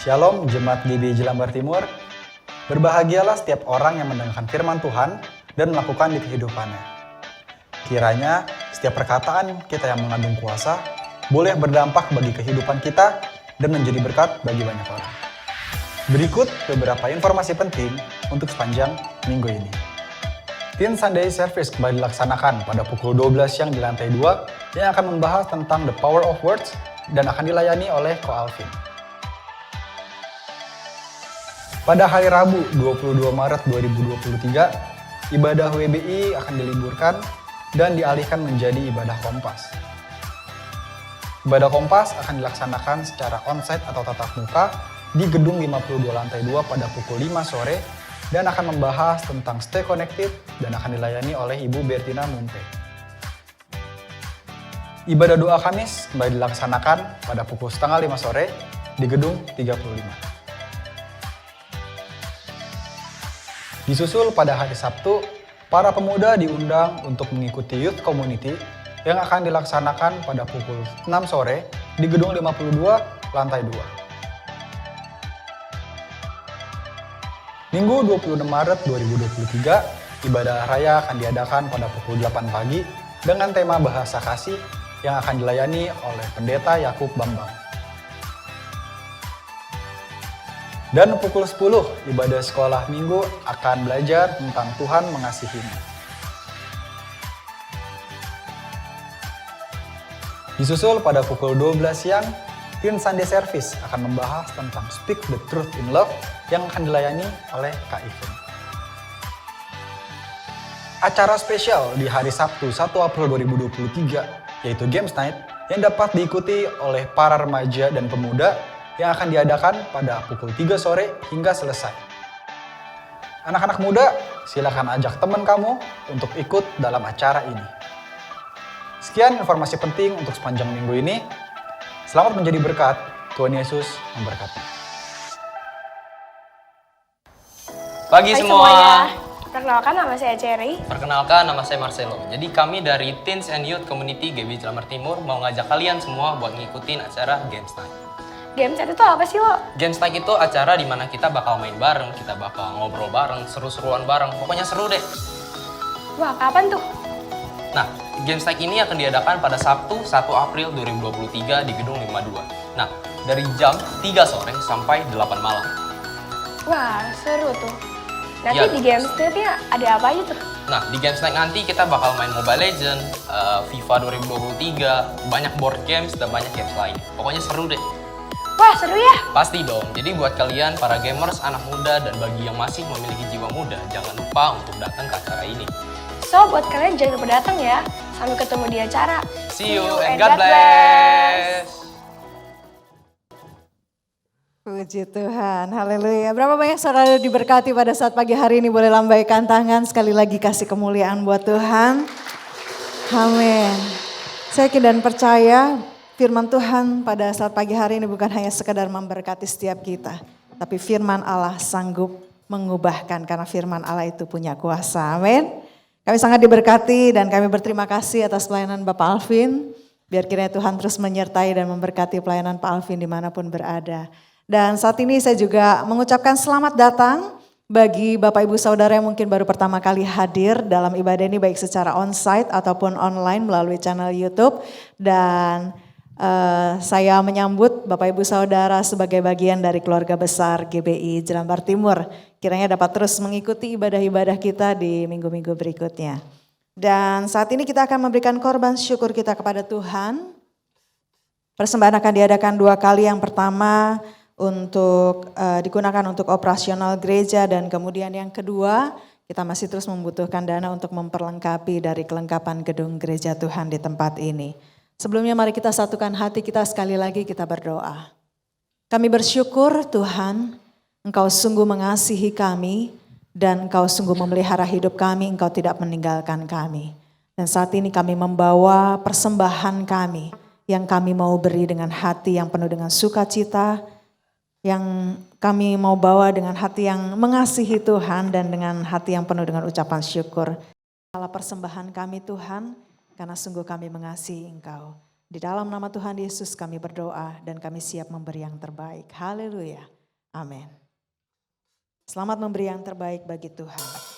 Shalom Jemaat GB Jelambar Timur. Berbahagialah setiap orang yang mendengarkan firman Tuhan dan melakukan di kehidupannya. Kiranya setiap perkataan kita yang mengandung kuasa boleh berdampak bagi kehidupan kita dan menjadi berkat bagi banyak orang. Berikut beberapa informasi penting untuk sepanjang minggu ini. Teen Sunday Service kembali dilaksanakan pada pukul 12 siang di lantai 2 yang akan membahas tentang The Power of Words dan akan dilayani oleh Ko Alvin. Pada hari Rabu 22 Maret 2023, ibadah WBI akan diliburkan dan dialihkan menjadi ibadah Kompas. Ibadah Kompas akan dilaksanakan secara onsite atau tatap muka di gedung 52 lantai 2 pada pukul 5 sore dan akan membahas tentang Stay Connected dan akan dilayani oleh Ibu Bertina Munte. Ibadah doa Kamis kembali dilaksanakan pada pukul 4:30 sore di gedung 35. Disusul pada hari Sabtu, para pemuda diundang untuk mengikuti Youth Community yang akan dilaksanakan pada pukul 6 sore di gedung 52 lantai 2. Minggu 26 Maret 2023, ibadah raya akan diadakan pada pukul 8 pagi dengan tema bahasa kasih yang akan dilayani oleh Pendeta Yakub Bambang. Dan pukul 10, ibadah sekolah minggu akan belajar tentang Tuhan mengasihimu. Disusul pada pukul 12 siang, Teen Sunday Service akan membahas tentang Speak the Truth in Love yang akan dilayani oleh Kak Ivin. Acara spesial di hari Sabtu 1 April 2023 yaitu Games Night yang dapat diikuti oleh para remaja dan pemuda yang akan diadakan pada pukul 3 sore hingga selesai. Anak-anak muda, silakan ajak teman kamu untuk ikut dalam acara ini. Sekian informasi penting untuk sepanjang minggu ini. Selamat menjadi berkat, Tuhan Yesus memberkati. Pagi Hai semua. Perkenalkan nama saya Cherry. Perkenalkan, nama saya Marcelo. Jadi kami dari Teens and Youth Community GB Jelambar Timur mau ngajak kalian semua buat ngikutin acara Games Night. Games itu apa sih lo? Games Night itu acara di mana kita bakal main bareng, kita bakal ngobrol bareng, seru-seruan bareng. Pokoknya seru deh. Wah, kapan tuh? Nah, Games Night ini akan diadakan pada Sabtu 1 April 2023 di Gedung 52. Nah, dari jam 3 sore sampai 8 malam. Wah, seru tuh. Nanti Ya. di Games Night-nya ada apa aja tuh? Nah, di Games Night nanti kita bakal main Mobile Legends, FIFA 2023, banyak board games, dan banyak games lain. Pokoknya seru deh. Wah, seru ya? Pasti dong. Jadi buat kalian para gamers, anak muda, dan bagi yang masih memiliki jiwa muda, jangan lupa untuk datang ke acara ini. So, buat kalian jangan lupa datang ya. Sampai ketemu di acara. See you and God bless. Puji Tuhan, haleluya. Berapa banyak saudara diberkati pada saat pagi hari ini, boleh lambaikan tangan sekali lagi kasih kemuliaan buat Tuhan. Amin. Saya yakin dan percaya firman Tuhan pada saat pagi hari ini bukan hanya sekedar memberkati setiap kita, tapi firman Allah sanggup mengubahkan karena firman Allah itu punya kuasa. Amin. Kami sangat diberkati dan kami berterima kasih atas pelayanan Bapak Alvin. Biar kiranya Tuhan terus menyertai dan memberkati pelayanan Pak Alvin dimanapun berada. Dan saat ini saya juga mengucapkan selamat datang bagi Bapak Ibu Saudara yang mungkin baru pertama kali hadir dalam ibadah ini baik secara onsite ataupun online melalui channel YouTube. Dan saya menyambut Bapak Ibu Saudara sebagai bagian dari keluarga besar GBI Jelambar Timur. Kiranya dapat terus mengikuti ibadah-ibadah kita di minggu-minggu berikutnya. Dan saat ini kita akan memberikan korban syukur kita kepada Tuhan. Persembahan akan diadakan 2 kali. Yang pertama untuk digunakan untuk operasional gereja dan kemudian yang kedua kita masih terus membutuhkan dana untuk memperlengkapi dari kelengkapan gedung gereja Tuhan di tempat ini. Sebelumnya mari kita satukan hati kita sekali lagi kita berdoa. Kami bersyukur Tuhan, Engkau sungguh mengasihi kami dan Engkau sungguh memelihara hidup kami, Engkau tidak meninggalkan kami. Dan saat ini kami membawa persembahan kami yang kami mau beri dengan hati yang penuh dengan sukacita, yang kami mau bawa dengan hati yang mengasihi Tuhan dan dengan hati yang penuh dengan ucapan syukur. Allah persembahan kami Tuhan, karena sungguh kami mengasihi Engkau. Di dalam nama Tuhan Yesus kami berdoa dan kami siap memberi yang terbaik. Haleluya. Amin. Selamat memberi yang terbaik bagi Tuhan.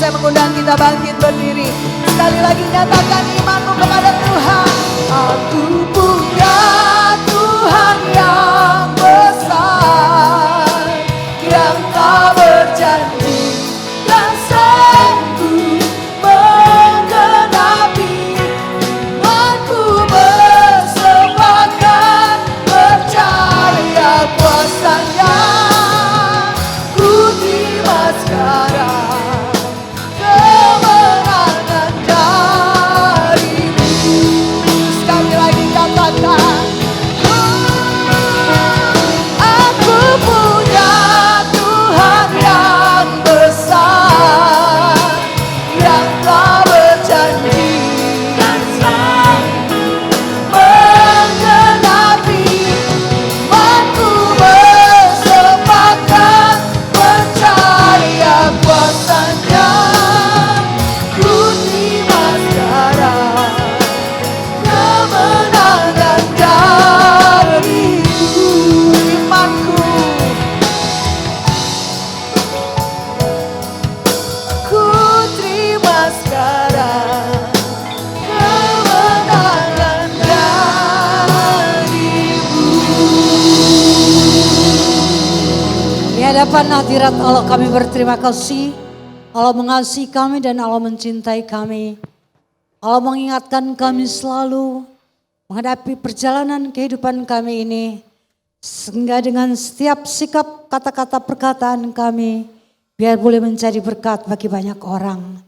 saya mengundang kita bangkit berdiri. Sekali lagi nyatakan imanmu kepada Tuhan. Aku punya Tuhan yang besar, yang tak berjanji dan sanggup menggenapi. Aku bersepakat percaya kuasa-Nya. Ku terima sekarang kemenangan darimu. Sekali lagi katakan, aku punya Tuhan yang besar, yang tak berjanji dan sanggup menggenapi. Aku bersepakat percaya kuasa-Nya. Ku terima sekarang kemenangan darimu. Imanku, ku terima sekarang kemenangan darimu. Di hadapan hadirat Allah kami berterima kasih. Allah mengasihi kami dan Allah mencintai kami. Allah mengingatkan kami selalu menghadapi perjalanan kehidupan kami ini. Sehingga dengan setiap sikap kata-kata perkataan kami, biar boleh menjadi berkat bagi banyak orang.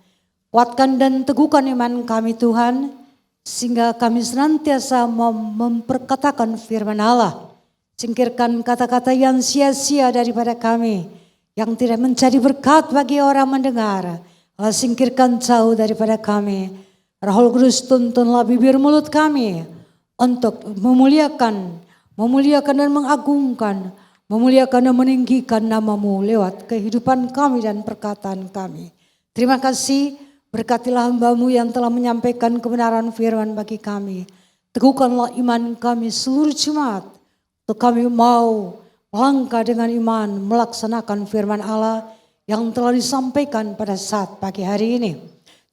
Kuatkan dan teguhkan iman kami Tuhan, sehingga kami senantiasa memperkatakan firman Allah. Singkirkan kata-kata yang sia-sia daripada kami, yang tidak menjadi berkat bagi orang mendengar. Allah singkirkan jauh daripada kami. Roh Kudus tuntunlah bibir mulut kami untuk memuliakan dan mengagungkan, memuliakan dan meninggikan nama-Mu lewat kehidupan kami dan perkataan kami. Terima kasih, berkatilah hamba-Mu yang telah menyampaikan kebenaran firman bagi kami. Teguhkanlah iman kami seluruh jemaat, untuk kami mau melangkah dengan iman melaksanakan firman Allah yang telah disampaikan pada saat pagi hari ini.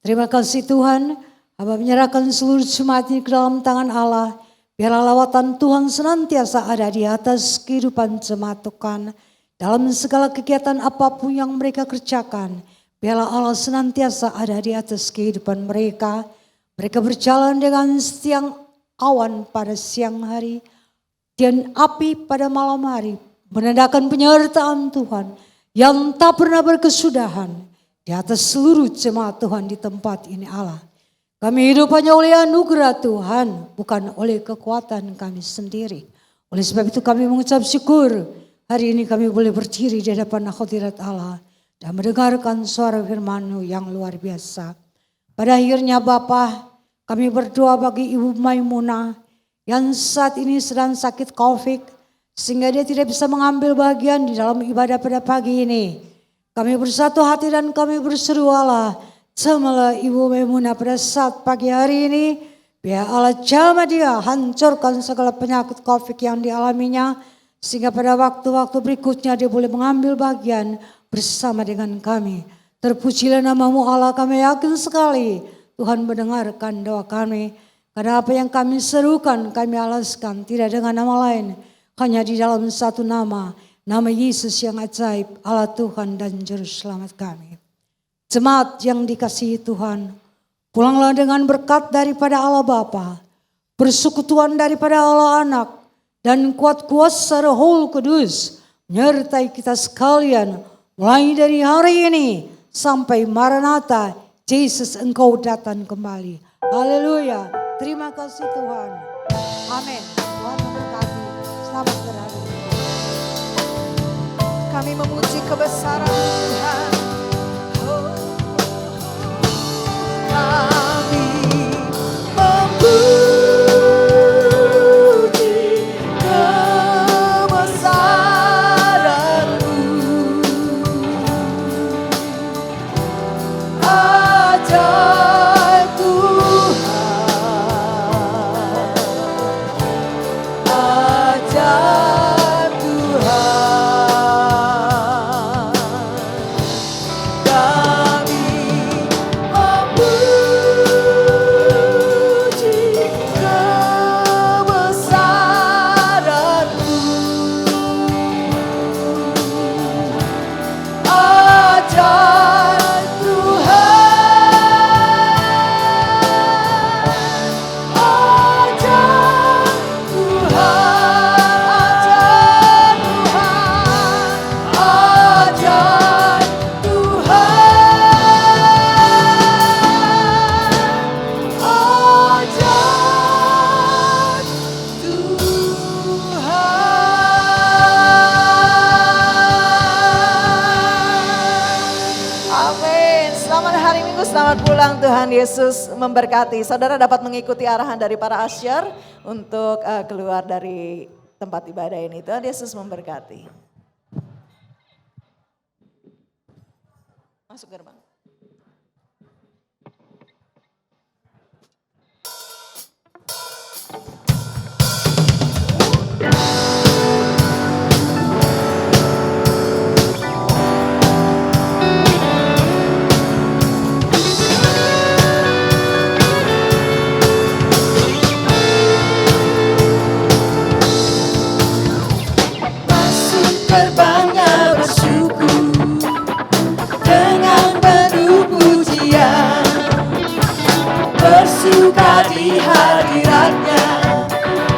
Terima kasih Tuhan, hamba menyerahkan seluruh jemaat ini ke dalam tangan Allah. Biarlah lawatan Tuhan senantiasa ada di atas kehidupan jemaat Tuhan. Dalam segala kegiatan apapun yang mereka kerjakan, biarlah Allah senantiasa ada di atas kehidupan mereka. Mereka berjalan dengan setiang awan pada siang hari dan api pada malam hari, menandakan penyertaan Tuhan yang tak pernah berkesudahan di atas seluruh jemaat Tuhan di tempat ini Allah. Kami hidup hanya oleh anugerah Tuhan, bukan oleh kekuatan kami sendiri. Oleh sebab itu kami mengucap syukur, hari ini kami boleh berdiri di hadapan hadirat Allah dan mendengarkan suara firman-Mu yang luar biasa. Pada akhirnya Bapa, kami berdoa bagi Ibu Maimunah yang saat ini sedang sakit COVID, sehingga dia tidak bisa mengambil bagian di dalam ibadah pada pagi ini. Kami bersatu hati dan kami berseru Allah, jamalah Ibu Maimunah pada saat pagi hari ini. Biar Allah jamah dia, hancurkan segala penyakit COVID yang dialaminya. Sehingga pada waktu-waktu berikutnya dia boleh mengambil bagian bersama dengan kami. Terpujilah nama-Mu Allah, kami yakin sekali Tuhan mendengarkan doa kami. Karena apa yang kami serukan, kami alaskan tidak dengan nama lain. Hanya di dalam satu nama, nama Yesus yang ajaib, Allah Tuhan dan Juru Selamat kami. Jemaat yang dikasihi Tuhan, pulanglah dengan berkat daripada Allah Bapa, persekutuan daripada Allah Anak, dan kuat kuasa Roh Kudus menyertai kita sekalian mulai dari hari ini sampai Maranatha, Yesus Engkau datang kembali. Haleluya, terima kasih Tuhan. Amin. Tuhan memberkati. Selamat berhari. Kami memuji kebesaran Tuhan. Kami memuji kebesaran-Mu, ajaib Tuhan, ajaib Tuhan. selamat pulang. Tuhan Yesus memberkati. Saudara dapat mengikuti arahan dari para usher untuk keluar dari tempat ibadah ini. Tuhan Yesus memberkati. Masuk gerbang. Terbangnya bersyukur dengan penuh pujian, bersuka di hadiratnya,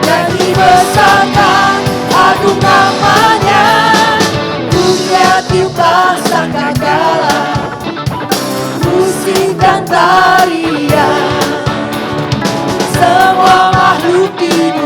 nyanyi besarkan agung namanya, pujian tiuplah sangkakala, musik dan tarian, semua makhluk di